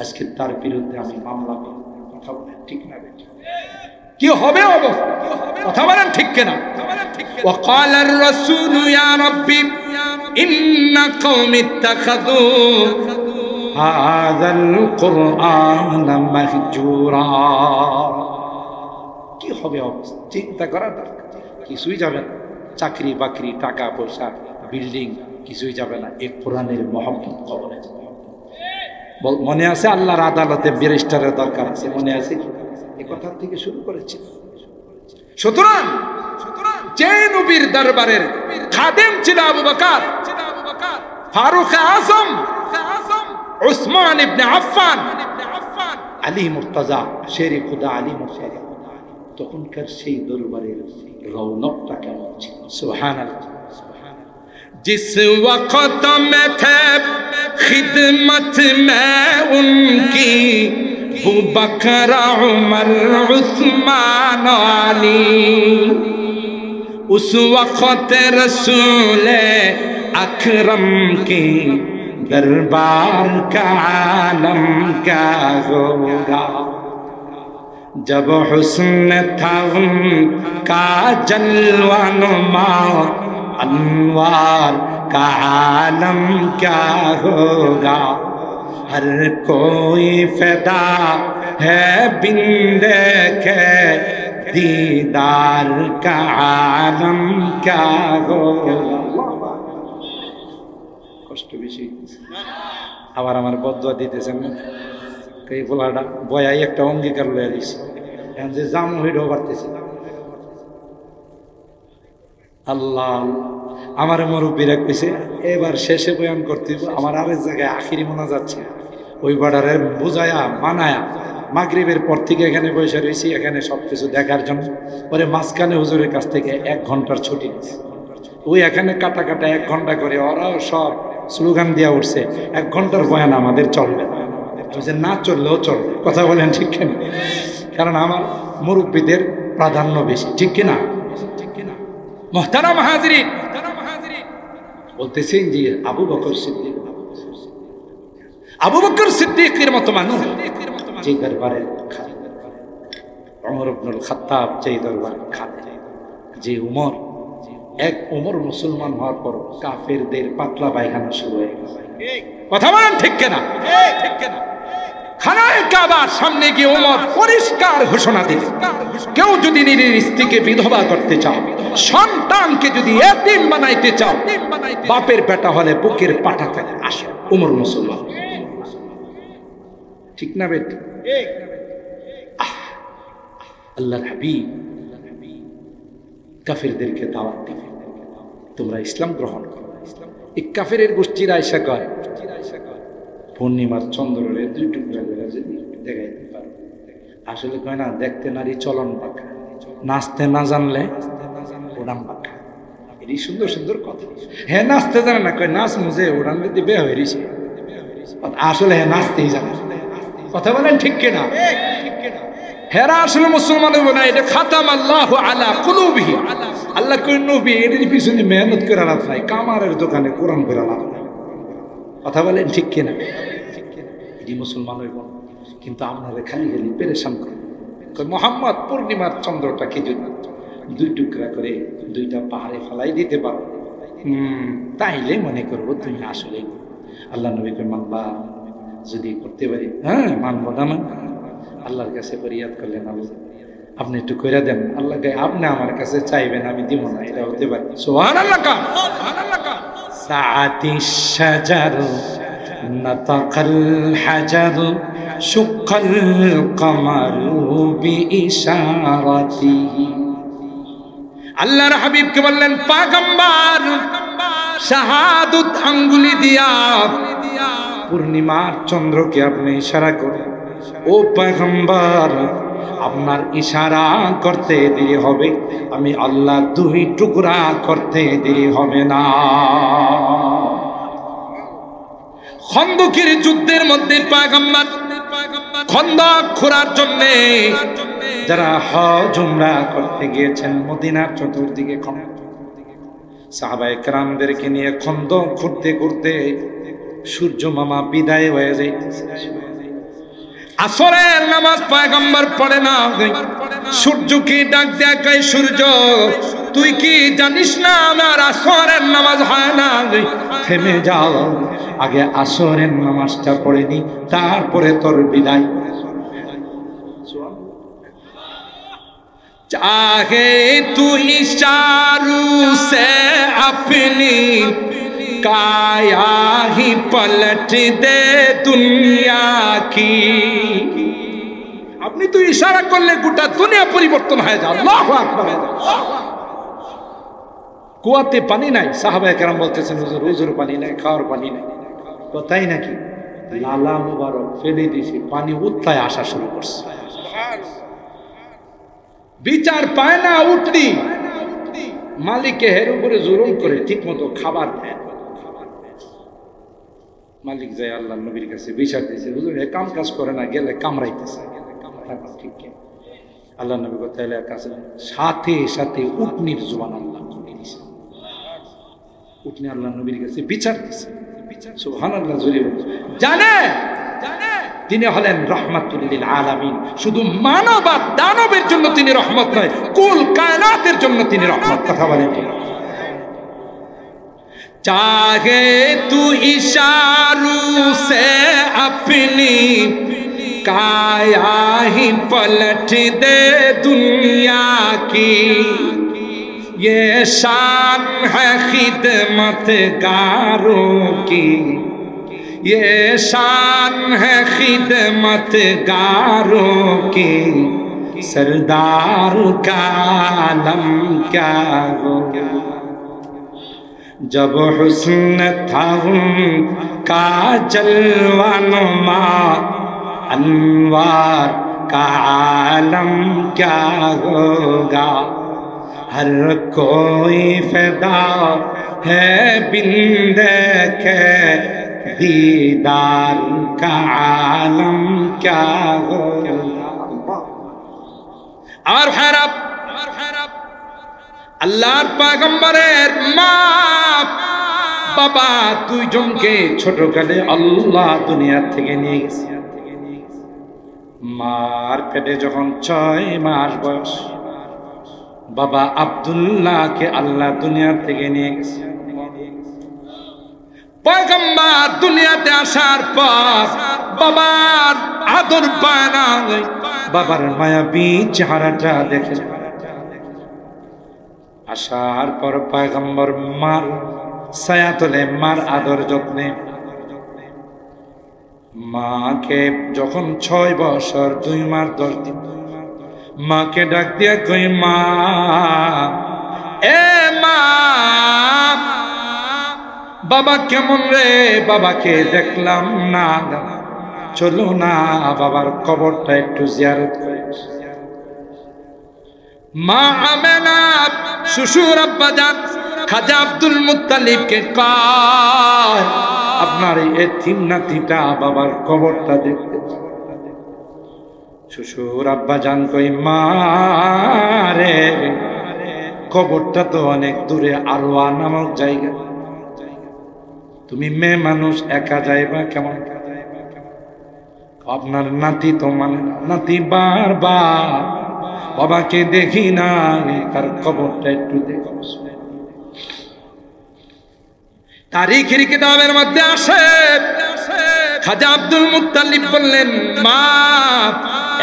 Speaker 1: আজকে তার বিরুদ্ধে আমি মামলা করব। কথা বলেন ঠিক না? কি হবে অবস্থা? কথা বলেন ঠিক কিনা? وقال الرسول يا ربي إن قوم اتخذوا هذا القرآن مهجورا। কি হবে অবস্থা? চিন্তা করার দরকার। কিছুই যাবে না, চাকরি বাকরি টাকা পয়সা বিল্ডিং কিছুই যাবে না, এই কোরআনের মহব্বত কবরে। মনে আছে আল্লাহর আদালতে ব্যারিস্টারের দরকার আছে, মনে আছে? এই কথা থেকে শুরু করেছে। সুতরাং যে নবীর দরবারের খাদেম ছিল আবু বকর, ফারুক আজম, উসমান ইবনে আফফান, আলী মুর্তজা, শের খুদা আলী মুর্তজা, তখনকার সেই দরবারের রৌনকটা কেমন ছিল? সুবহানাল্লাহ। जिस वक्त में थे खिदमत में उनकी वो बकर उमर उस्मान अली, उस वक्त रसूल अकरम की दरबार का आलम क्या होगा। जब हुस्न था उनका जलवा नुमा, अनवार का आलम क्या होगा। हर कोई फिदा है बिन देखे दीदार का आलम क्या होगा। কষ্ট বেশি আবার আমার বদুয়া দিতেছেন না, এই বলাটা বয়াই একটা অঙ্গীকার লয়ে দিছে, এখন যে জাম হইলেও পারতেছে। আল্লাহ আমার মুরব্বীরা কইছে এবার শেষে বয়ান করতে আমার আরেক জায়গায় আখিরি মনে যাচ্ছে, ওই বাড়ারে বুঝায়া মানায়া মাগরিবের পর থেকে এখানে বসে রয়েছি, এখানে সবকিছু দেখার জন্য। পরে মাঝখানে হুজুরের কাছ থেকে 1 ঘন্টার ছুটি নিয়েছে, ওই এখানে কাটা কাটা 1 ঘন্টা করে ওরাও সব স্লোগান দিয়া উঠছে 1 ঘন্টার বয়ান আমাদের চলবে না, না চললেও চলবে। কথা বলেন ঠিক কিনা? কারণ আমার মুরব্বীদের প্রাধান্য বেশি, ঠিক কিনা? মুহতারাম হাজিরিন, বলতেছেন যে আবু বকর সিদ্দিক, আবু বকর সিদ্দিকের মতো মানুষ যে দরবারে ওমর ইবনুল খাত্তাব যেই দরবার খাতে, যে উমর, এক উমর মুসলমান হওয়ার পর কাফেরদের পাতলা পায়খানা শুরু হয়ে গেল। কথা বলেন ঠিক কিনা? খানায়ে কাবার সামনে গিয়ে উমর পরিষ্কার ঘোষণা দিল, কেউ যদি নিজের স্ত্রীকে বিধবা করতে চাও, সন্তানকে যদি এতিম বানাইতে চাও, বাপের বেটা হলে বুকের পাটা থাকে আসো। উমর মুসলমান, ঠিক না বেটি? আল্লাহর হাবিব কাফেরদেরকে দাওয়াত দিবে, তোমরা ইসলাম গ্রহণ করো। এই কাফেরের গোষ্ঠীর আয়সা কয়, পূর্ণিমার চন্দ্রের দুই টুকরা করে যদি দেখাইতে পারো। আসলে কয় না, দেখতে নারী চলন বাঁকা, নাচতে না জানলে ওড়ান বাঁকা। এরই সুন্দর সুন্দর কথা। হ্যাঁ নাচতে জানে না, কয় নাচ মুজে ওড়ান দিতে বেয়া হয়েছে। আসলে হ্যাঁ নাচতেই জানে। কথা বলেন ঠিক কিনা? হেরা আসলে মুসলমান হইব না, এটা খাতাম আল্লাহু আলা কুলুবিহি। আল্লাহ কই নবী এর পিছনে মেহনত করে লাভ নাই, কামারের দোকানে কোরআন করে লাভ নাই। কথা বলেন ঠিক কিনা? এটি মুসলমান হইব না। কিন্তু আপনারা খালি খালি পেরেশান করেন। মোহাম্মদ পূর্ণিমার চন্দ্রটাকে যদি দুই টুকরা করে দুইটা পাহাড়ে ফেলাই দিতে পারো, তাইলে মনে করবো তুমি আসলে আল্লাহ নবীকে মানবা। যদি করতে পারি, হ্যাঁ মানবো না, আল্লাহর কাছে ফরিয়াদ করলেন, আল্লাহ আপনি একটু কইরা দেন। আল্লাহ আপনি আমার কাছে চাইবেন, আমি দিব না, এটা হতে পারে। সুবহানাল্লাহ কা সাআতি শাজার নাতাকাল হাজার শুক্কাল কমারু বিইশারাতিহি। আল্লাহর হাবিবকে বললেন, পয়গম্বর শাহাদত আঙ্গুলি দিয়া পূর্ণিমার চন্দ্রকে আপনি ইশারা করেন। ও পয়গম্বর, আপনার ইশারা করতে দেরি হবে, আমি আল্লাহ দুই টুকরা করতে দেরি হবে না। খন্দকের যুদ্ধের মধ্যে পয়গম্বর খন্দক খোঁড়ার জন্য যারা হজ উমরা করতে গিয়েছেন, মদিনার চতুর্দিকে সাহাবায়ে কেরামদেরকে নিয়ে খন্দক খুঁড়তে খুঁড়তে সূর্য মামা বিদায় হয়ে যাইতেছে। আসরের নামাজ পয়গম্বর পড়ে না, সূর্যকে ডাক দেয়া কয়, সূর্য তুই কি জানিস না আমার আসরের নামাজ হয় না? থেমে যাও, আগে আসরের নামাজটা পড়ে নি, তারপরে তোর বিদায়। চাহে তুই ইশারু সে আপনি काया ही पलट दे दुनिया की। আপনি তো ইশারা করলে গোটা দুনিয়া পরিবর্তন হয়ে যায়। আল্লাহু আকবার। কুয়াতে পানি নাই, সাহাবায়ে কেরাম বলতেছেন হুজুর হুজুর পানি নাই, খাওয়ার পানি নাই। কথাই নাকি লালা মুবারক ফেলে দিয়েছে, পানি উতলায় আসা শুরু করছে। বিচার পায় না উঠলি, মালিকে হের উপরে জুলুম করে ঠিক মতো খাবার দেয়। মালিক যায় আল্লাহ নবীর কাছে বিচার দিয়েছে, হুজুর এ কাম কাজ করে না, গেলে কামড়াইতেছে। ঠিক আল্লাহ নবী কথা কাছে সাথে সাথে উটনির জবান আল্লাহ খুলে দিয়েছে। উটনি আল্লাহ নবীর কাছে বিচার দিয়েছে। সুবহানাল্লাহ। জানে তিনি হলেন রাহমাতুল লিল আলামিন। শুধু মানব আর দানবের জন্য তিনি রহমত নয়, কুল কায়নাতের জন্য তিনি রহমত। কথা বলেন ঠিক? चाहे तू इशारों से अपनी काया ही पलट दे दुनिया की, ये शान है खिदमतगारों की, ये शान है खिदमतगारों की, सरदार का आलम क्या होगा। जब हुस्न था उनका जलवा नुमा, अनवार का आलम क्या होगा। हर कोई फिदा है बिन देखे दीदार का आलम क्या होगा। और हैरत আল্লাহর পয়গম্বরের মা বাবা দুইজনকে ছোটকালে আল্লাহ দুনিয়া থেকে নিয়ে গেছে। মার পেটে যখন 6 মাস বয়স, বাবা আব্দুল্লাহকে আল্লাহ দুনিয়া থেকে নিয়ে গেছে। পয়গম্বর দুনিয়াতে আসার পর বাবার আদর পায় না, বাবার মায়াবী চেহারাটা দেখে। আসার পর পয়গম্বর মার ছায়া তোলে, মার আদর যত্নে। মাকে যখন 6 বছর 2 মাস 10 দিন, মাকে ডাক দিয়ে কই, মা, এ মা, বাবা কেমন রে? বাবাকে দেখলাম না, চলো না বাবার কবরটা একটু জিয়ারত করে। মা আমেনা শ্বশুর আব্বাজান খাজা আব্দুল মুত্তালিবকে কয়, আপনার এই এতিম নাতিটা বাবার কবরটা দেখতে। শ্বশুর আব্বাজান কই, মা রে, কবরটা তো অনেক দূরে, আরওয়া নামক জায়গা, তুমি মেয়ে মানুষ একা যাইবা কেমন? আপনার নাতি তো মানে নাতি বারবার বাবাকে দেখি না, তার কবরটা একটু দেখো। তারিখের কিতাবের মধ্যে আসে, খাজা আব্দুল মুত্তালিব বললেন, মা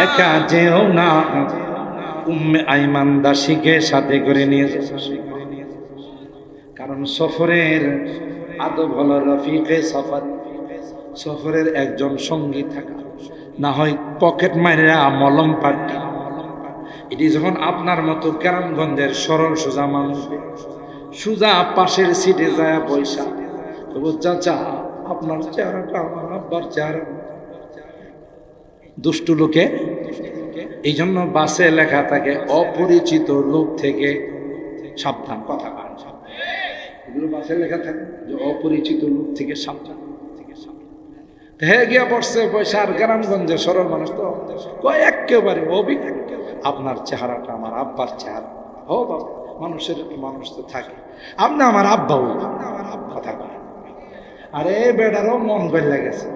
Speaker 1: একা যেও না, উম্মে আইমান দাসীকে সাথে করে নিয়ে যাও, কারণ সফরের আদব হলো রফিকে সফর, সফরের একজন সঙ্গী থাকা, না হয় পকেট মাইরা মলম পাল্টি। এটি যখন আপনার মতো কেরামগঞ্জের সরল সোজা মানুষ সোজা পাশের সিটে যায় পয়সা, তবু চাচা আপনার চেহারাটা আমার আব্বার চেহারা। দুষ্টু লোকে এই জন্য বাসে লেখা থাকে, অপরিচিত লোক থেকে সাবধান। কথা বলেন, এগুলো বাসে লেখা থাকে যে অপরিচিত লোক থেকে সাবধান। হ্যাঁ গিয়া পড়ছে পয়সা, আর গ্রামগঞ্জে সরল মানুষ তো একেবারে অভিজ্ঞ। আপনার চেহারাটা আমার আব্বার চেহারা। ও বাবা, মানুষের মানুষ তো থাকে, আপনি আমার আব্বাও। কথা বলেন, আরে বেটারও মন গলে গেছে,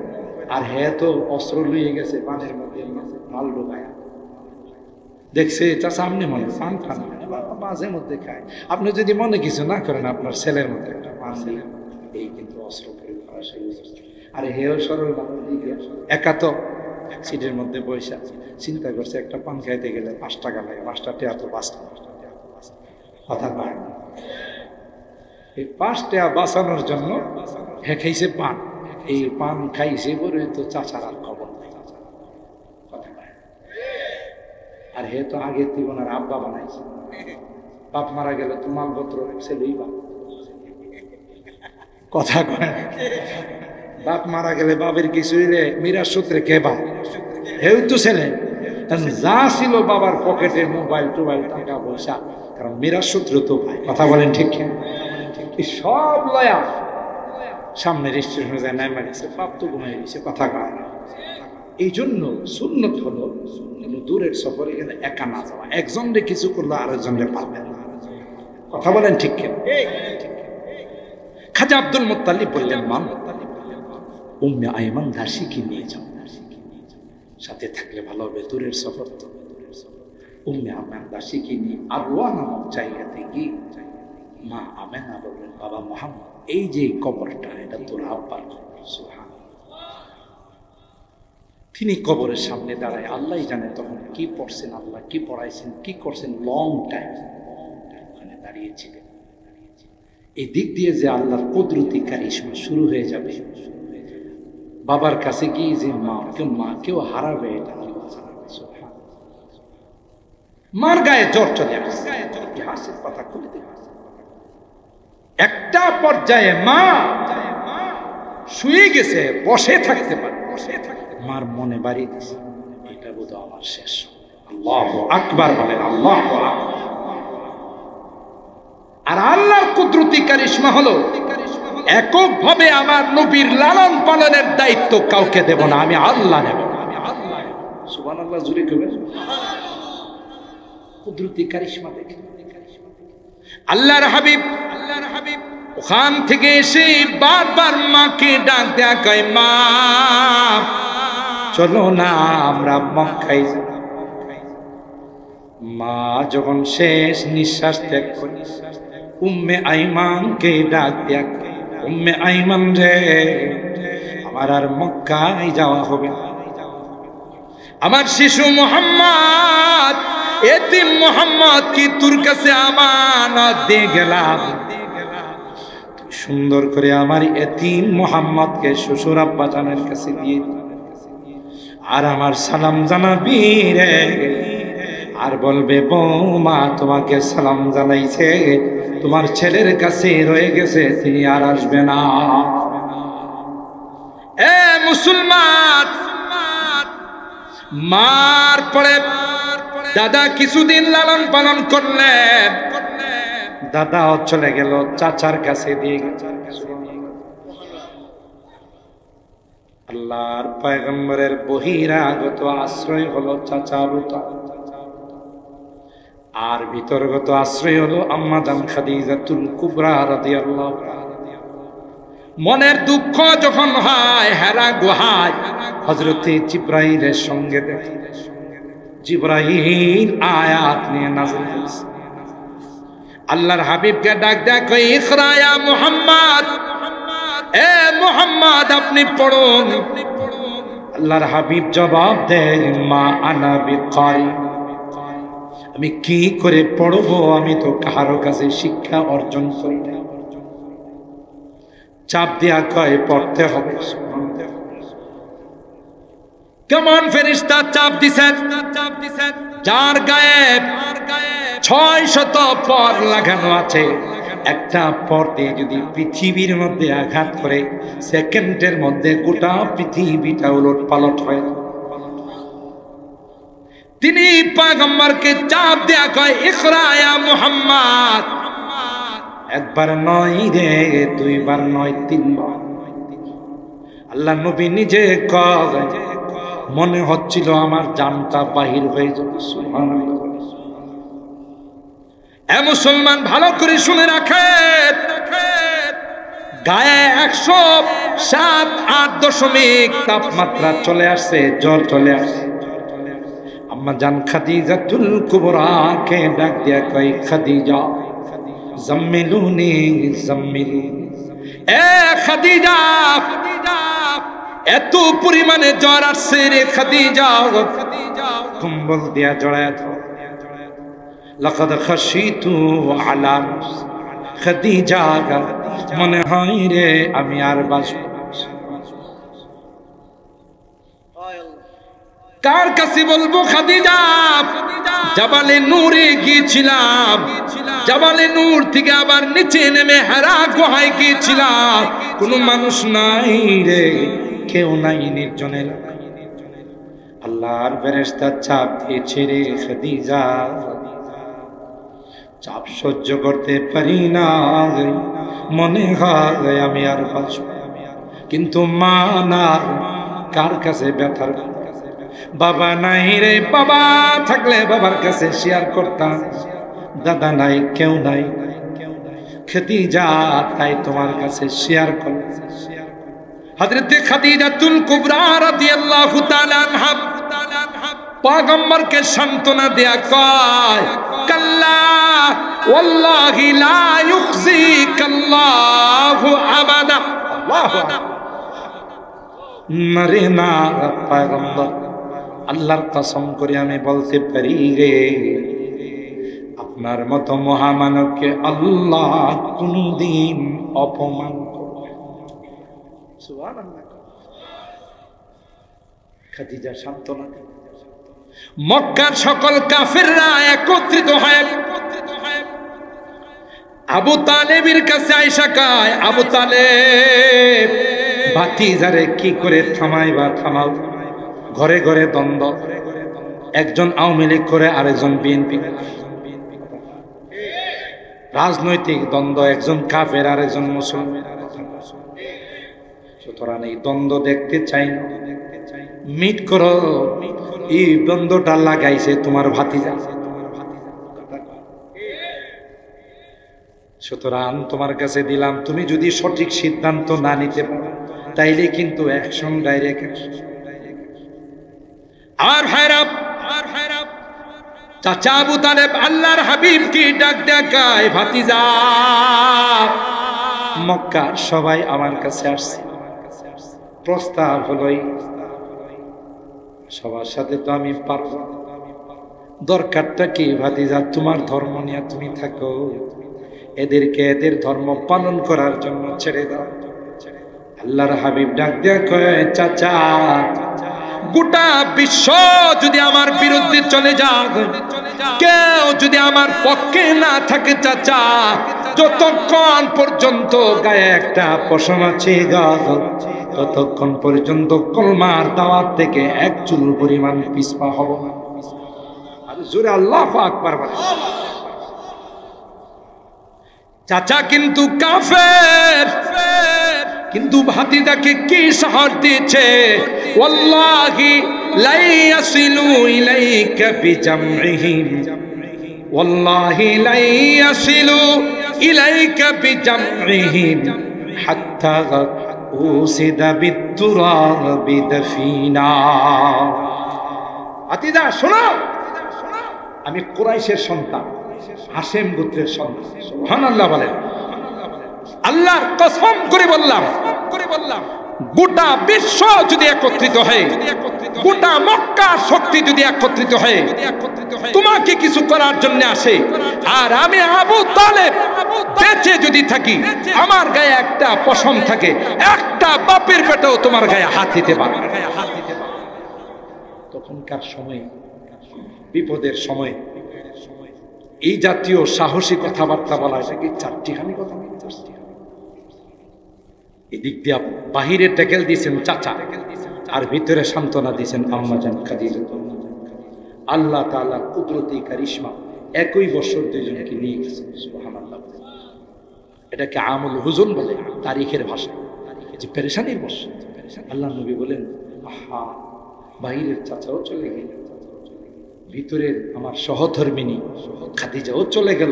Speaker 1: আর হ্যাঁ তো অস্ত্র লুয়ে গেছে পানের মধ্যে, মাল ঢুকায় দেখছে তার সামনে মনে পান খান মাঝে মধ্যে খায়। আপনি যদি মনে কিছু না করেন, আপনার ছেলের মধ্যে একটা পান দিলেন, এই কিন্তু অস্ত্র প্রয়োগ করা সেই। আরে হেও সরল মানুষ একা তো সিটের মধ্যে পয়সা চিন্তা করছে, একটা পান খাইতে গেলে 5 টাকা লাগে, 5টা টিয়া তো 5 টাকা। কথা পায় না, এই 5 টাকা বাঁচানোর জন্য হে খাইছে পান, এই পান খাইছে বলে তো চাচার আর খবর নাই। কথা পায়, আর হে তো আগের জীবনের আব্বা বানাইছে, বাপ মারা গেলে তো মালপত্র ছেলেই বাপ। কথা কয়, বাপ মারা গেলে বাপের কিছু হইলে মীরার সূত্রে কে বাপ? হেউ তো ছেলে। যা ছিল বাবার পকেটে, মোবাইল টোবাইল টাকা পয়সা, কারণ মীরার সূত্র তো ভাই। কথা বলেন ঠিক সব লয়া সামনের স্টেশনে যায় নাইমা গেছে, বাপ তো ঘুমাই গেছে। কথা কয়, এই জন্য সুন্নত হলো দূরের সফরে গেলে একা না যাওয়া, একজনরে কিছু করলে আরেকজনরে পারবে না। কথা বলেন ঠিক কেন? খাজা আব্দুল মুত্তালিব বললেন, মান উম্মে আইমান দাসীকে নিয়ে যাও, সাথে থাকলে ভালো হবে, দূরের সফর তো। উম্মে আইমান দাসীকে নিয়ে আরওয়া নামক জায়গাতে গিয়ে মা আমেনা বললেন, বাবা মুহাম্মদ, এই যে কবরটা, এটা তোর আব্বার কবর। সুবহানাল্লাহ। তিনি কবরের সামনে দাঁড়ায়, আল্লাহ জানে তখন কি পড়ছেন, আল্লাহ কি পড়াইছেন, কি করছেন, লং টাইম ওখানে দাঁড়িয়েছিলেন। এই দিক দিয়ে যে আল্লাহর কুদরতি কারিশমা শুরু হয়ে যাবে, বাবার কাছে কি যে মা কেউ হারাবে, এটা মার গায়ে জ্বর চলে আসছে, হাসির কথা খুলে দেবে। একটা পর্যায়ে মা শুয়ে গেছে, বসে থাকতে পারে, মার মনে বাড়ি দিছে, এটা বোধ আমার শেষ। আল্লাহু আকবার বলেন, আল্লাহু আকবার। আর আল্লাহর কুদরতি কারিশমা হলো, এককভাবে আমার নবীর লালন পালনের দায়িত্ব কাউকে দেব না, আমি আল্লাহ নেব। সুবহানাল্লাহ, জুড়ে কবেন। কুদরতি কারিশমা দেখে আল্লাহর হাবিব ওখান থেকে এসে বারবার মাকে ডাক দেয়া, কয় মা চলো না আমরা মক্কায় যাই। মা যখন শেষ নিঃশ্বাস ত্যাগ করে উম্মে আইমানকে ডাক দেয়া, উম্মে আইমান রে, আমার আর মক্কায় যাওয়া হবে না। আমার শিশু মোহাম্মদ, এতিম মোহাম্মদ কি তোর কাছে আমানত দিয়ে গেলাম, সুন্দর করে আমার এতিম মোহাম্মদকে শ্বশুর আব্বা জানের কাছে দিয়ে আর আমার সালাম জানাবি রে, আর বলবে বৌমা তোমাকে সালাম জানাইছে, তোমার ছেলের কাছে রয়ে গেছে, তিনি আর আসবে না। এ মুসলমান, মার পরে দাদা কিছুদিন লালন পালন করলেন, দাদাও চলে গেল চাচার কাছে দিয়ে গেছে। আল্লাহর পয়গম্বরের বহিরাগত আশ্রয় হলো চাচা আবু তালেব, আর ভিতরগত আশ্রয় হলো আম্মা জান খাদিজাতুল কুবরা রাদিয়াল্লাহু তাআলা। মনের দুঃখ যখন হয় হেরা গুহায় হযরতে জিবরাইলের সঙ্গে দেখে, জিবরাইল আয়াত নিয়ে নাযিল হয়েছে। আল্লাহর হাবিবকে ডাক দেয়া কই ইকরা ইয়া মুহাম্মদ, এ মুহাম্মদ আপনি পড়ুন। আল্লাহর হাবিব জবাব দেন মা আনা বিকারি, আমি কি করে পড়বো, আমি তো কারো কাছে শিক্ষা অর্জন করি না। চাপ দিয়া কয় পড়তে হবে। কেমন ফেরেশতা চাপ দিছেন, যার গায়ে 600 পর লাগানো আছে, একটা পর দিয়ে যদি পৃথিবীর মধ্যে আঘাত করে সেকেন্ডের মধ্যে গোটা পৃথিবীটা উলট পালট হয়। তিনি পয়গম্বরকে চাপ দেয়া কয় ইকরা ইয়া মুহাম্মদ, একবার নয় রে, দুইবার নয়, তিনবার। আল্লাহ নবী নিজে কয় মনে হচ্ছিল আমার জানটা বাহির হয়ে যাবে। সুবহানাল্লাহ। এ মুসলমান ভালো করে শুনে রাখেন, গায়ে 107.8 তাপমাত্রা চলে আসছে, জ্বর চলে আসছে। আম্মা জান খাদিজাতুল কুবরাকে ডাক দিয়া কই খাদিজা জাম্মিলুনি জাম্মিলুনি, এ খাদিজা এত পরিমাণে জ্বর আসছে রে খাদিজা, কম্বল দিয়া জড়ায় দাও। লাকাদ খাশিতু আলা খাদিজা, মনে হয় রে আমি আর বাঁচব। কার কাছে বলবো খাদিজা? জাবালে নূরে গিয়েছিলাম, জাবালে নূর থেকে আবার নিচে নেমে হেরা গুহায় গিয়েছিলাম, কোনো মানুষ নাই রে, কেউ নাই, নির্জনের। আল্লাহর ফেরেশতা চাপ দিয়েছে রে খাদিজা, চাপ সহ্য করতে পারি না, মনে হয় আমি আর বাঁচব। কিন্তু মা না, কার কাছে ব্যথার? বাবা নাই রে, বাবা থাকলে বাবার কাছে শেয়ার করতাম, দাদা নাই, কেউ নাই, খাদিজা তাই তোমার কাছে শেয়ার করলাম। হযরতে খাদিজাতুল কুবরা রাদিয়াল্লাহু তাআলা আনহা পয়গম্বরকে সান্ত্বনা দেয়া কয় কাল্লা ওয়াল্লাহি লা ইউখজিকাল্লাহু আবাদা। আল্লাহু আকবার। নারে না পয়গম্বর, আল্লাহর কসম করে আমি বলতে পারি রে, আপনার মতো মহামানবকে আল্লাহ কোনদিন অপমান করবে। সুবহানাল্লাহ। খাদিজা সান্ত্বনা দেন। মক্কার সকল কাফেররা একত্রিত হয় আবু তালেবের কাছে আয়েশা কয়, আবু তালেব ভাতিজারে কি করে থামাইবা থামাও। ঘরে ঘরে দ্বন্দ্ব, একজন আওয়ামী লীগ করে আরেকজন বিএনপি, রাজনৈতিক দ্বন্দ্ব, একজন কাফের আরেকজন মুসলমান। সুতরাং এই দ্বন্দ্ব দেখতে চাই না, মিট করো। এই দ্বন্দ্বটা লাগাইছে তোমার ভাতিজা, সুতরাং তোমার কাছে দিলাম, তুমি যদি সঠিক সিদ্ধান্ত না নিতে পারো তাইলে কিন্তু অ্যাকশন, ডাইরেক্ট। আর ভাইরা, চাচা আবু তালেব আল্লাহর হাবিব কি ডাক দেখায়, ভাতিজা মক্কার সবাই আমার কাছে আসছে, প্রস্তাব হলোই সবার সাথে তো আমি পারবো, দরকারটা কি ভাতিজা, তোমার ধর্ম নিয়ে তুমি থাকো, এদেরকে এদের ধর্ম পালন করার জন্য ছেড়ে দাও। আল্লাহর হাবিব ডাক দেয়া কয়, চাচা গোটা বিশ্ব যদি আমার বিরুদ্ধে চলে যায়, কেউ যদি আমার পক্ষে না থাকে চাচা, যতক্ষণ পর্যন্ত গায়ে একটা পশম আছে ততক্ষণ পর্যন্ত কলমার দাওয়াত থেকে এক চুল পরিমাণ পিছপা হব না। আর জোরে আল্লাহু আকবার বলে। চাচা কিন্তু কাফের, কিন্তু ভাতিজাকে কি সাহস দিয়েছে, ওয়াল্লাহি লা ইয়াসিলু ইলাইকা বিজামইহিম, ওয়াল্লাহি লা ইয়াসিলু ইলাইকা বিজামইহিম হাত্তা উসিদা বিতুরাবি দাফিনা। ভাতিজা শোনো, আমি কুরাইশের সন্তান, হাশেম গোত্রের সন্তান। সুবহানাল্লাহ বলেন। আল্লাহর কসম করে বললাম, গোটা বিশ্ব যদি একত্রিত হয়, গোটা মক্কার শক্তি যদি একত্রিত হয়, তোমাকে কিছু করার জন্য আসে, আর আমি আবু তালেব বেঁচে যদি থাকি, আমার গায়ে একটা পশম থাকে, একটা বাপের পেটেও তোমার গায়ে হাত দিতে পারে। তখনকার সময়, বিপদের সময় এই জাতীয় সাহসী কথাবার্তা বলা, এটাকে চারটিখানি কথা। এদিক দিয়ে বাহিরে টেকেল দিয়েছেন চাচা, আর ভিতরে সান্ত্বনা দিয়েছেন আম্মাজান খাদিজা। আল্লাহ তাআলা কুদরতি কারিশমা, একই বছর দুইজনকে নিয়ে গেছেন। সুবহানাল্লাহ। এটাকে আমুল হুজুন বলে তারিখের ভাষায়, যে পেরেশানির বছর। আল্লাহ নবী বলেন, আহা, বাহিরের চাচাও চলে গেল, ভিতরের আমার সহধর্মিনী খাদিজাও চলে গেল,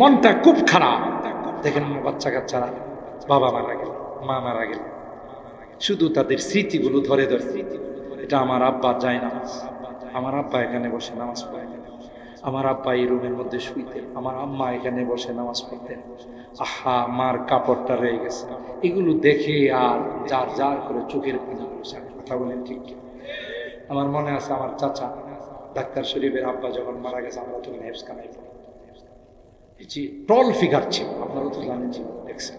Speaker 1: মনটা খুব খারাপ। দেখেন না, বাচ্চা কাচ্চারা, বাবা মারা গেল, মা মারা গেল, শুধু তাদের স্মৃতিগুলো ধরে ধরে। এটা আমার আব্বা যায় না, আমার আব্বা এখানে বসে নামাজ পড়ে, আমার আব্বা এই রুমের মধ্যে শুইতেন, আমার আম্মা এখানে বসে নামাজ পড়তেন, আহা মার কাপড়টা রয়ে গেছে। এগুলো দেখে আর যার যার করে চোখের পানি বসে। কথা বলেন ঠিক? আমার মনে আছে, আমার চাচা ডাক্তার শরীফের আব্বা যখন মারা গেছে, আমরা তো নেপস কানাই টল ফিগার ছিল, আপনারা তো জানেন, দেখছেন।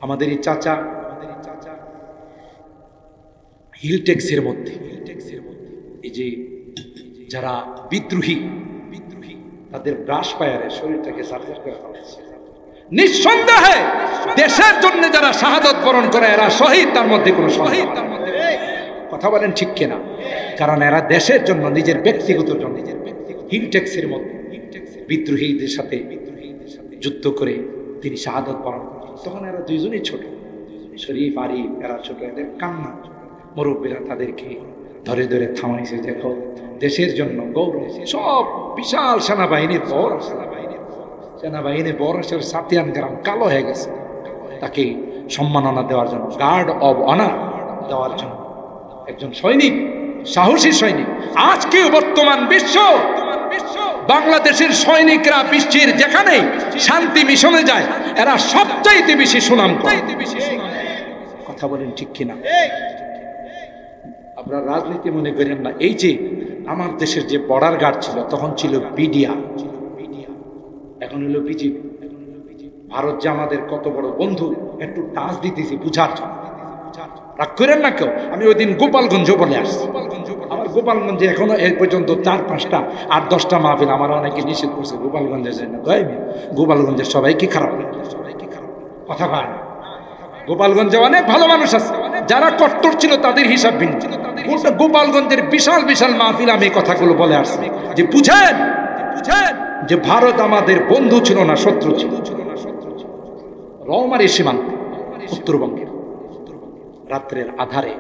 Speaker 1: আমাদের এই চাচা হিলটেক্সের মধ্যে, এই যে যারা বিদ্রোহী তাদের ব্রাশ পায়ারে শরীরটাকে সার্জার করে ফেলেছে। নিঃসন্দেহে দেশের জন্য যারা শাহাদত বরণ করে এরা শহীদ, তার মধ্যে কোনো শহীদ। কথা বলেন ঠিক কিনা? কারণ এরা দেশের জন্য, নিজের ব্যক্তিগত জন্য হিলটেক্সের মধ্যে বিদ্রোহীদের সাথে যুদ্ধ করে তিনি শাহাদত বরণ করেন। তখন এরা দুইজনই ছোট, শরীফ আরিফ এরা ছোট, এদের কান্না, মুরব্বীরা তাদেরকে ধরে ধরে থামাইছে। দেখো, দেশের জন্য গৌরব, সব বিশাল সেনাবাহিনীর বড় সেনাবাহিনী বড় সাতিয়ান গ্রাম কালো হয়ে গেছে, তাকে সম্মাননা দেওয়ার জন্য, গার্ড অব অনার দেওয়ার জন্য একজন সৈনিক, সাহসী সৈনিক। আজকেও বর্তমান বিশ্ব, বাংলাদেশের সৈনিকরা বিশ্বের যেখানে শান্তি মিশনে যায়, এরা সবচাইতে বেশি সুনাম করে। কথা বলেন ঠিক কিনা? আপনারা রাজনীতি মনে করেন না। এই যে আমার দেশের যে বর্ডার গার্ড ছিল, তখন ছিল বিডিআর, এখন হলো বিজেপি। ভারত যে আমাদের কত বড় বন্ধু, একটু টাচ দিতেছি বুঝার জন্য, রাগ করেন না কেউ। আমি ওই দিন গোপালগঞ্জ বলে আসছি, আমার গোপালগঞ্জে এখনো এর পর্যন্ত 4-5টা 8-10টা মাহফিল আমার অনেকে নিষেধ করছে, গোপালগঞ্জে যায় না। গোপালগঞ্জের সবাই কি খারাপ? কথা ভাই, গোপালগঞ্জে অনেক ভালো মানুষ আছে, যারা কট্টর ছিল তাদের হিসাব ভিন্ন। গোপালগঞ্জের বিশাল বিশাল মাহফিল আমি কথাগুলো বলে আসছি, যে বুঝেন যে ভারত আমাদের বন্ধু ছিল না, শত্রু ছিল। রৌমারী সীমান্ত উত্তরবঙ্গের রাত্রের আধারে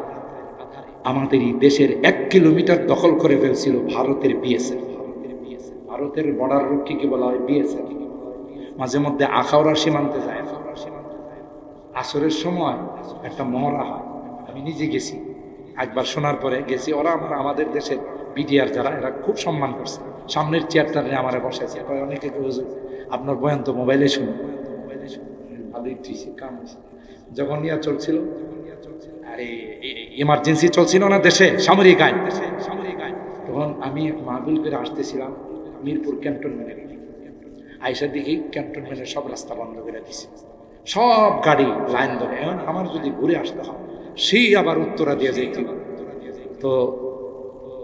Speaker 1: আমাদের এই দেশের 1 কিলোমিটার দখল করে ফেলছিল ভারতের বিএসএফ। ভারতের বর্ডার রক্ষীকে বলা হয় বিএসএফ। মাঝে মধ্যে আখাউড়া সীমান্তে যায়, আসরের সময় একটা মহড়া হয়, আমি নিজে গেছি। একবার শোনার পরে গেছি, ওরা আমাদের দেশের বিডিআর যারা, এরা খুব সম্মান করছে। সামনের চেয়ারটা নিয়ে আমার বসেছে, অনেকে হুজুর আপনার বয়ান তো মোবাইলে শুনুন, ভালোই কাম হয়েছে। যখন ইয়া চলছিল, আরে ইমার্জেন্সি চলছিল না দেশে, সামরিক আইন, তখন আমি মাহফিল করে আসতেছিলাম মিরপুর ক্যান্টনমেন্টে, আইসা দেখি ক্যান্টনমেন্টের সব রাস্তা বন্ধ করে দিছে, সব গাড়ি লাইন ধরে। এখন আমার যদি ঘুরে আসতে হয়, সেই আবার উত্তরা দিয়ে যাইতে। তো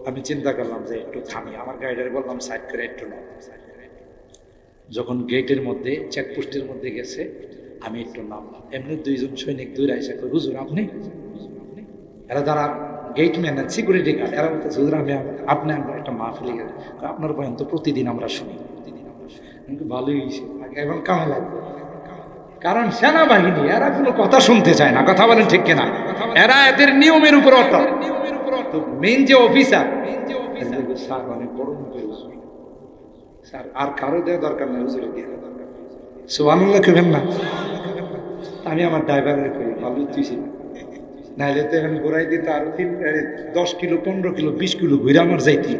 Speaker 1: আমি চিন্তা করলাম যে একটু থামি, আমার গাইডারে বললাম সাইড করে একটু নাও। যখন গেটের মধ্যে চেকপোস্টের মধ্যে গেছে, আমি একটু নামলাম। এমনি দুইজন সৈনিক দূরে আইসা কই, হুজুর আপনি? এরা যারা গেটম্যান, সিকিউরিটি গার্ড, এরা বলতেছে হুজুর আমি আপনি একটা মাহফিলে গেছে, আপনার বয়ান তো প্রতিদিন আমরা শুনি। কিন্তু ভালোই হয়েছে, এখন কামে লাগবে, কারণ সেনাবাহিনী এরা কোনো কথা শুনতে চায় না। কথা বলেন ঠিক কিনা? এরা এদের নিয়মের উপর অটল। তো মেইন যে অফিসার, স্যার অনেক বড় মুখের স্যার, আর কারো দেওয়া দরকার নেই, হুজুরে দিয়ে দরকার। সুবহানাল্লাহ কইবেন না? আমি আমার ড্রাইভারের কই, ভালো তুইছি নাহলে তো এখন ঘুরাই দিতে আরো 10 কিলো 15 কিলো 20 কিলো ঘুরে আমার যাইতে।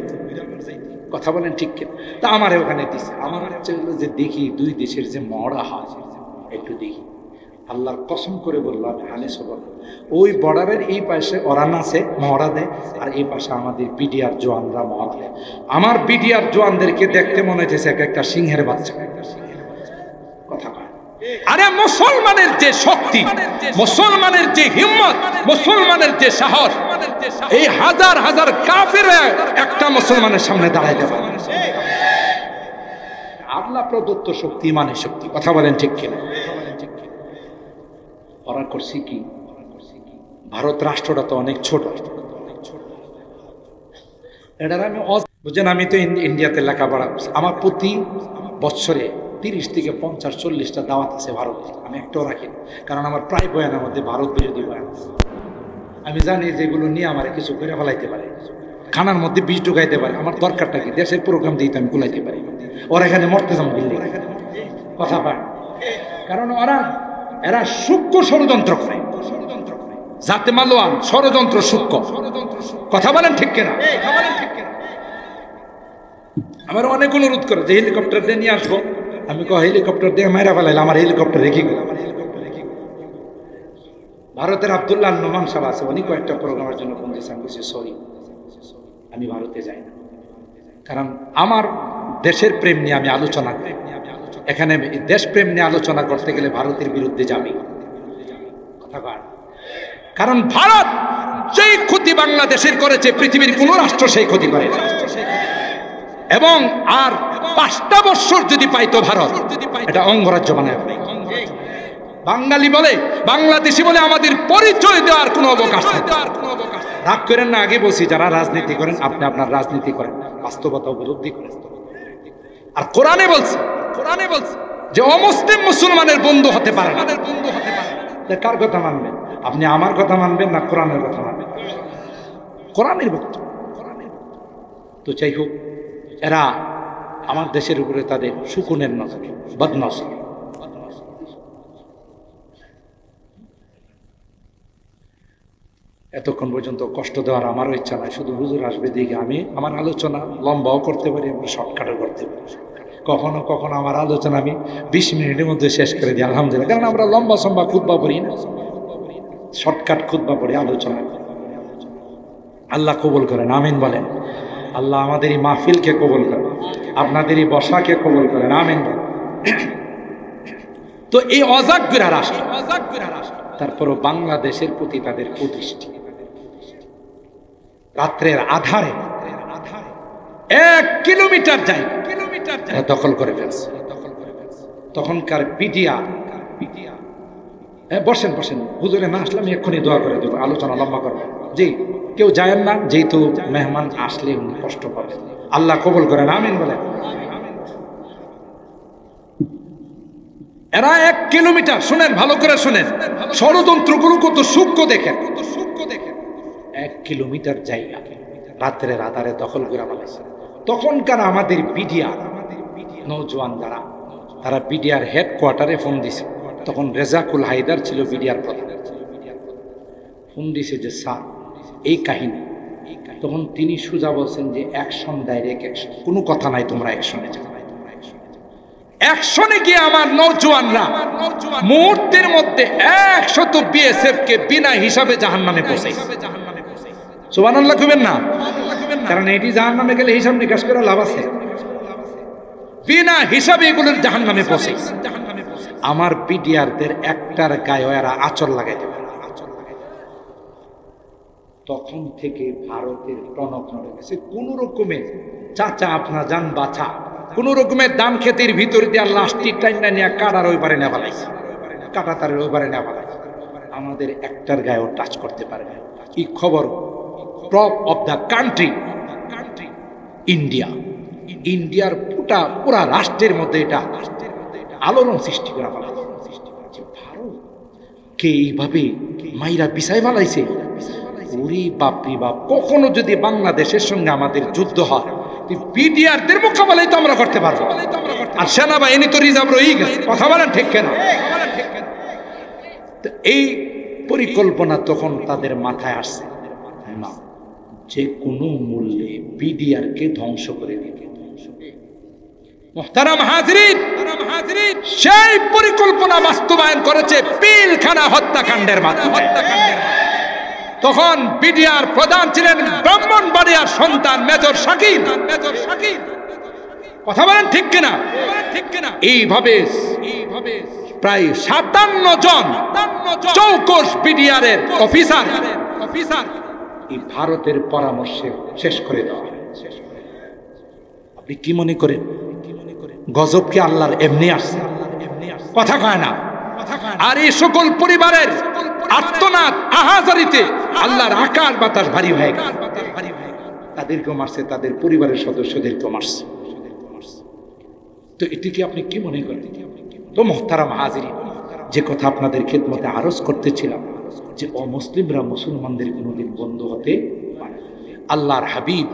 Speaker 1: কথা বলেন ঠিক কিনা? তা আমার ওখানে দিছে। আমার হচ্ছে যে দেখি দুই দেশের যে মহড়া হয়, একটু দেখি। আল্লাহর কসম করে বললাম, হানিস বল, ওই বর্ডারের এই পাশে ওরা নাচে মহড়া দেয়, আর এই পাশে আমাদের বিডিআর জওয়ানরা মহড়া দেয়। আমার বিডিআর জওয়ানদেরকে দেখতে মনে হচ্ছে এক একটা সিংহের বাচ্চা। কথা কয়, আরে মুসলমানের যে শক্তি, মুসলমানের যে হিম্মত, মুসলমানের যে সাহস, এই হাজার হাজার কাফের একটা মুসলমানের সামনে দাঁড়াইতে পারে। আল্লাহ প্রদত্ত শক্তি, ইমানের শক্তি। কথা বলেন ঠিক কিনা? ওরা করছি কি, ভারত রাষ্ট্রটা তো অনেক ছোট, এটার আমি বুঝেন, আমি তো ইন্ডিয়াতে লেখাপড়া করছি। আমার প্রতি বছরে 30 থেকে 50-40টা দাওয়াত আছে ভারত, আমি একটাও রাখি, কারণ আমার প্রায় বয়ানের মধ্যে ভারত বিরোধী বয়ান আছে। আমি জানি যেগুলো নিয়ে আমার কিছু করে ফেলাইতে পারে, খানার মধ্যে বিষ ঢুকাইতে পারে। আমার দরকারটা কি? দেশের প্রোগ্রাম দিয়ে তো আমি কুলাইতে পারি। ওরা এখানে মরতে যাম দিল্লি, কথা পায়, কারণ এরা সূক্ষ্ম ষড়যন্ত্র করে, যাতে মালোয়ান ষড়যন্ত্র সূক্ষ্ম। কথা বলেন ঠিক কিনা? আমার অনেক অনুরোধ করে যে হেলিকপ্টার দিয়ে নিয়ে আসবো। আমি হেলিকপ্টার দিয়ে মেরা ফেলাইলে আমার হেলিকপ্টার রেখে গেল। ভারতের আব্দুল্লাহ নোমান সাহেব আছে, উনি কয়েকটা প্রোগ্রামের জন্য ফোন দিয়েছে। আমি বলছি সরি, আমি ভারতে যাই না, কারণ আমার দেশের প্রেম নিয়ে আমি আলোচনা করি। এখানে দেশ প্রেম নিয়ে আলোচনা করতে গেলে ভারতের বিরুদ্ধে যাবে। কথা কয়, কারণ ভারত যেই ক্ষতি বাংলাদেশের করেছে, পৃথিবীর কোন রাষ্ট্র সেই ক্ষতি করে। এবং আর 5টা বছর যদি পাইতো ভারত, এটা অঙ্গরাজ্য বানায়। বাঙালি বলে, বাংলাদেশি বলে আমাদের পরিচয় দেওয়ার কোনো অবকাশ নেই। রাগ করেন না, আগে বলছি, যারা রাজনীতি করেন আপনি আপনার রাজনীতি করেন, বাস্তবতা উপলব্ধি করেন। আর কোরআনে বলছে যে অমুসলিম মুসলমানের বন্ধু হতে পারে না। কার কথা মানবেন আপনি? আমার কথা মানবেন না কোরআনের কথা মানবেন? কোরআনের ভক্ত। তো যাই হোক, এরা আমার দেশের উপরে তাদের শকুনের নজর, বদনজর। এতক্ষণ পর্যন্ত কষ্ট দেওয়ার আমারও ইচ্ছা নাই। শুধু হুজুর আসবে দিকে আমি আমার আলোচনা লম্বাও করতে পারি, আমরা শর্টকাটও করতে পারি। কখনো কখনো আমার আলোচনা আমি 20 মিনিটের মধ্যে শেষ করে দিই, আলহামদুলিল্লাহ। কারণ আমরা লম্বা সম্বা খুতবা পড়ি না, শর্টকাট খুতবা পড়ি, আলোচনা। আল্লাহ কবুল করেন, আমিন বলেন। আল্লাহ আমাদের এই মাহফিলকে কবুল করেন, আপনাদের এই বসাকে কবুল করেন, আমিন বলেন। তো এই অজাগ্রা রাষ্ট্র, তারপরও বাংলাদেশের প্রতি তাদের প্রতিষ্ঠিত। রাত্রের আধারে 1 কিলোমিটার দখল করে ফেলছে। তখনকার বিডিআর, বসেন হুজুরে না আসলে আমি এক্ষুনি দোয়া করে দেবো, আলোচনা লম্বা করবো। জি, কেউ যায়েন না, যেহেতু মেহমান আসলে উনি কষ্ট পাবেন। আল্লাহ কবুল করেন, আমিন বলেন। এরা 1 কিলোমিটার, শুনেন ভালো করে শুনেন, ষড়যন্ত্রগুলো কত সূক্ষ্ম দেখেন। 1 কিলোমিটার জায়গা রাত্রের আধারে দখল করে ফেলেছে। তখনকার আমাদের বিডিআর নৌজওয়ান যারা, তারা বিডিআর হেডকোয়ার্টারে ফোন দিছে। তখন রেজাকুল হায়দার ছিল বিডিআর প্রধান। ফোন দিছে যে স্যার এই কাহিনী। তখন তিনি সুজা বলছেন যে অ্যাকশন, ডাইরেক্ট অ্যাকশন, কোনো কথা নাই, তোমরা অ্যাকশনে যাও। অ্যাকশনে গিয়ে আমার নওজোয়ানরা মুহূর্তের মধ্যে 100 বিএসএফ কে বিনা হিসাবে জাহান্নামে পৌঁছাইছে। সুবহানাল্লাহ কইবেন না? কারণ এটি জাহান্নামে গেলে হিসাব নিকাশ করে লাভ আছে? বিনা হিসাবে এগুলোর জাহান্নামে পৌঁছাইছে। আমার বিডিআরদের একটার গায়ে এরা আঁচল লাগাই দেবে। তখন থেকে ভারতের টনক নড়ে গেছে। কোন রকমে চাচা আপনা যান বাছা, কোন রকমের দান খেতির ভিতর দিয়ে লাস্টি টাইনা নিয়ে কাটার ওই পারে না ফেলাইছে, কাটা তারের ওই পারে না ফেলাইছে। আমাদের একটার গায়েও টাচ করতে পারবে। কি খবর? Top of the country India, ইন্ডিয়ার পুরা রাষ্ট্রের মধ্যে এটা আলোড়ন সৃষ্টি করা ফেলাইছে। ভারত কে এইভাবে মাইরা পিছাই ফেলাইছে। ওরে বাপরে বাপ, কখনো যদি বাংলাদেশের সঙ্গে আমাদের যুদ্ধ হয়, বিডিআরদের মোকাবেলাই তো আমরা করতে পারবো, আর সেনাবাহিনী তো রিজার্ভ রয়েই গেছে। কথা বলেন ঠিক কেন? এই পরিকল্পনা তখন তাদের মাথায় আসছে, না, যে কোনো মূল্যে বিডিআরকে ধ্বংস করে দিতে। মুহতারাম হাজরিন, সেই পরিকল্পনা বাস্তবায়ন করেছে পিলখানা হত্যাকাণ্ডের মাধ্যমে। তখন বিডিআর প্রধান ছিলেন ব্রাহ্মণবাড়িয়ার সন্তান মেজর শাকিল। কথা বলেন ঠিক কিনা? এইভাবে প্রায় 57 জন চৌকস বিডিআরের অফিসার এই ভারতের পরামর্শে শেষ করে দেওয়া। আপনি কি মনে করেন গজব কি আল্লাহর এমনি আসছে? কথা কয় না। আর এই সকল পরিবারের আর্তনাদ আহাজারিতে আল্লাহর আকাশ বাতাস ভারী হয়ে গেল। তাদেরকেও মারছে, তাদের পরিবারের সদস্যদেরকেও মারছে। তো এটিকে আপনি কি মনে করেন? তো মুহতারাম হাজিরিন, যে কথা আপনাদের খেদমতে আরজ করতেছিলাম, যে অমুসলিমরা মুসলমানদের কোনোদিন বন্ধু হতে পারে। আল্লাহর হাবিব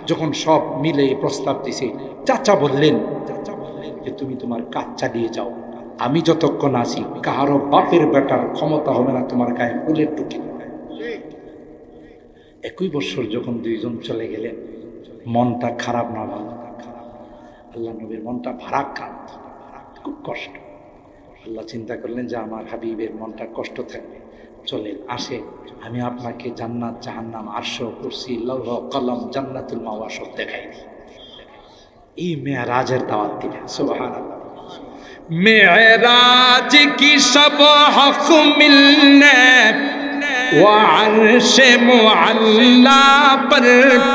Speaker 1: যখন সব মিলে প্রস্তাব দিছে, চাচা বললেন যে তুমি তোমার কাজ চালিয়ে যাও, আমি যতক্ষণ আছি কাহারো বাপের বেটার ক্ষমতা হবে না তোমার গায়ে ফুলের টুকি। 21 বছর যখন দুইজন চলে গেলেন, মনটা খারাপ না ভালো? আল্লাহ নবীর মনটা ভারাক্রান্ত, খুব কষ্ট। আল্লাহ চিন্তা করলেন যে আমার হাবিবের মনটা কষ্ট থাকবে, চলেন আসে আমি আপনাকে জান্নাত, জাহান্নাম, আরশ, কুরসি, লৌহ, কলম, জান্নাতুল মাওয়া সব দেখাই দিই। এই মেরাজের দাওয়াত দিলেন। সুবহানাল্লাহ। मेराज की सब हक मिलने वो अर्श मुअल्ला पर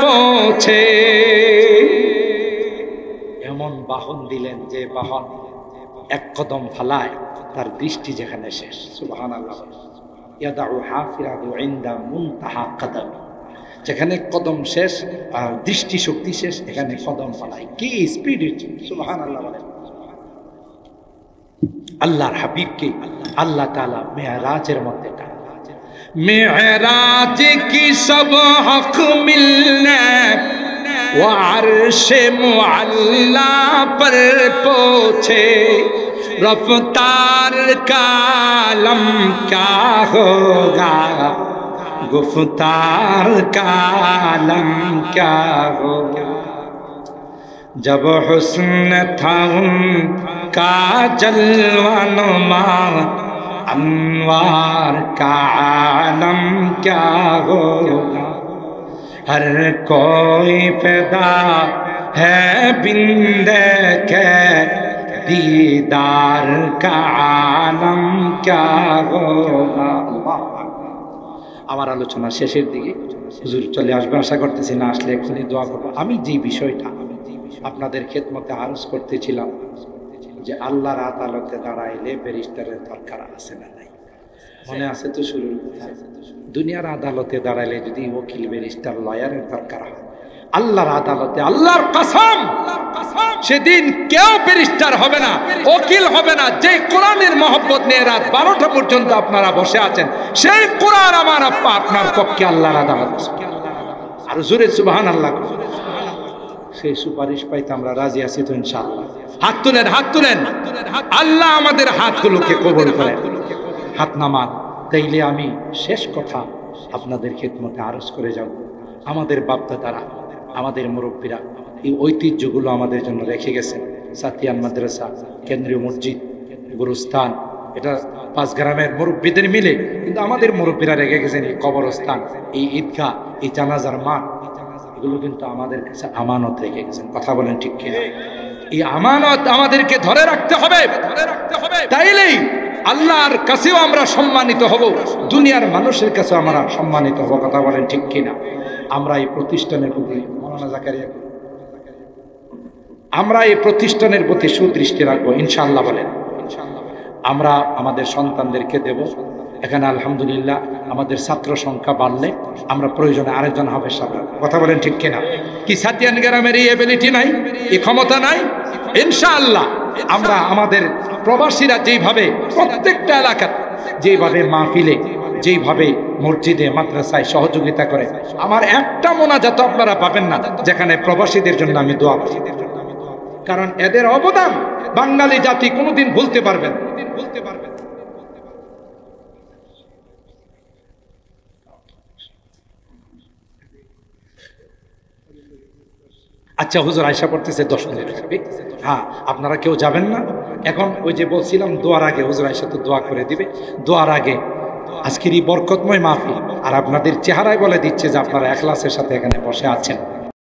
Speaker 1: पहुंचे। এমন বাহন দিলেন যে বাহন এক কদম ফালায় তার দৃষ্টি যেখানে শেষ। সুবহানাল্লাহ। ইয়াদাউ হাফিরাহু ইনদা মুনতাহা কদম, যেখানে কদম শেষ আর দৃষ্টি শক্তি শেষ, এখানে কদম ফালায়। কি স্পিড! সুবহানাল্লাহ। আল্লাহর হাবিবকে আল্লাহ তাআলা মেরাজের মধ্যে টানলেন। মেরাজ কি সব হক মিলনে ও আরশে মুআল্লা পর পৌঁছে, রফতার का आलम क्या होगा, गुफ्तार का आलम क्या होगा। जब हुस्न था उनका जलवा नुमा, अनवार का आलम क्या होगा। हर कोई पैदा है बिंदे के, दीदार का आलम क्या होगा। আমার আলোচনা শেষের দিকে, হুজুর চলে আসবে আশা করতেছি, না আসলে এখনই দোয়া করবো। আমি যে বিষয়টা আপনাদের খেদমতে আরজ করতেছিলাম, যে আল্লাহর আদালতে দাঁড়াইলে ব্যারিস্টারের দরকার আছে না নাই? মনে আছে তো শুরুর কথা? দুনিয়ার আদালতে দাঁড়াইলে যদি ওকিল, ব্যারিস্টার, লয়ারের দরকার হয়, আল্লাহর আদালতে আল্লাহর কসম সেদিন কেউ ব্যারিস্টার হবে না, ওকিল হবে না। যে কোরআনের মহব্বত নিয়ে রাত 12টা পর্যন্ত আপনারা বসে আছেন, সেই কোরআন আমার আপ্পা আপনার পক্ষে আল্লাহর আদালত। আর জোরে সুবহানাল্লাহ। সেই সুপারিশ পাইতে আমরা রাজি আছি তো ইনশাআল্লাহ? হাত তুলেন, হাত তুলেন। আল্লাহ আমাদের হাতগুলোকে কবুল করেন। হাত নামান। তাইলে আমি শেষ কথা আপনাদের খিদমতে আরজ করে যাব। আমাদের বাপদাদারা, আমাদের মুরব্বীরা এই ঐতিহ্যগুলো আমাদের জন্য রেখে গেছেন। সাতিয়ান মাদ্রাসা, কেন্দ্রীয় মসজিদ, গুরুস্থান, এটা 5 গ্রামের মুরব্বীদের মিলে, কিন্তু আমাদের মুরব্বীরা রেখে গেছেন এই কবরস্থান, এই ঈদগাহ, এই জানাজার মাঠ, এগুলো কিন্তু আমাদের কাছে আমানত রেখে গেছেন। কথা বলেন ঠিক কিনা? এই আমানত আমাদেরকে ধরে রাখতে হবে, তাইলেই আল্লাহর কাছেও আমরা সম্মানিত হব, দুনিয়ার মানুষের কাছেও আমরা সম্মানিত হব। কথা বলেন ঠিক কিনা? আমরা এই প্রতিষ্ঠানের প্রতি, মাওলানা জাকারিয়া, আমরা এই প্রতিষ্ঠানের প্রতি সুদৃষ্টি রাখবো ইনশাআল্লাহ। বলেন আমরা আমাদের সন্তানদেরকে দেব। এখানে আলহামদুলিল্লাহ আমাদের ছাত্র সংখ্যা বাড়লে আমরা প্রয়োজনে আরেকজন হাফেজ সাহেব। কথা বলেন ঠিক কিনা? কি সাতিয়ান গ্রামের এই এবিলিটি নাই, এই ক্ষমতা নাই? ইনশাআল্লাহ আমরা আমাদের প্রবাসীরা যেইভাবে প্রত্যেকটা এলাকার যেইভাবে মাহফিলে, যেইভাবে মসজিদে, মাদ্রাসায় সহযোগিতা করে, আমার একটা মোনাজাত আপনারা পাবেন না যেখানে প্রবাসীদের জন্য আমি দোয়া করি। কারণ এদের অবদান বাঙালি জাতি কোনোদিন ভুলতে পারবেন। আচ্ছা হুজুর আয়সা পড়তেছে 10 মিনিট। হ্যাঁ, আপনারা কেউ যাবেন না এখন? ওই যে বলছিলাম দোয়ার আগে হুজুর আয়সা তো দোয়া করে দিবে। দোয়ার আগে আজকের এই বরকতময় মাহফিল আর আপনাদের চেহারায় বলে দিচ্ছে যে আপনারা ইখলাসের সাথে এখানে বসে আছেন।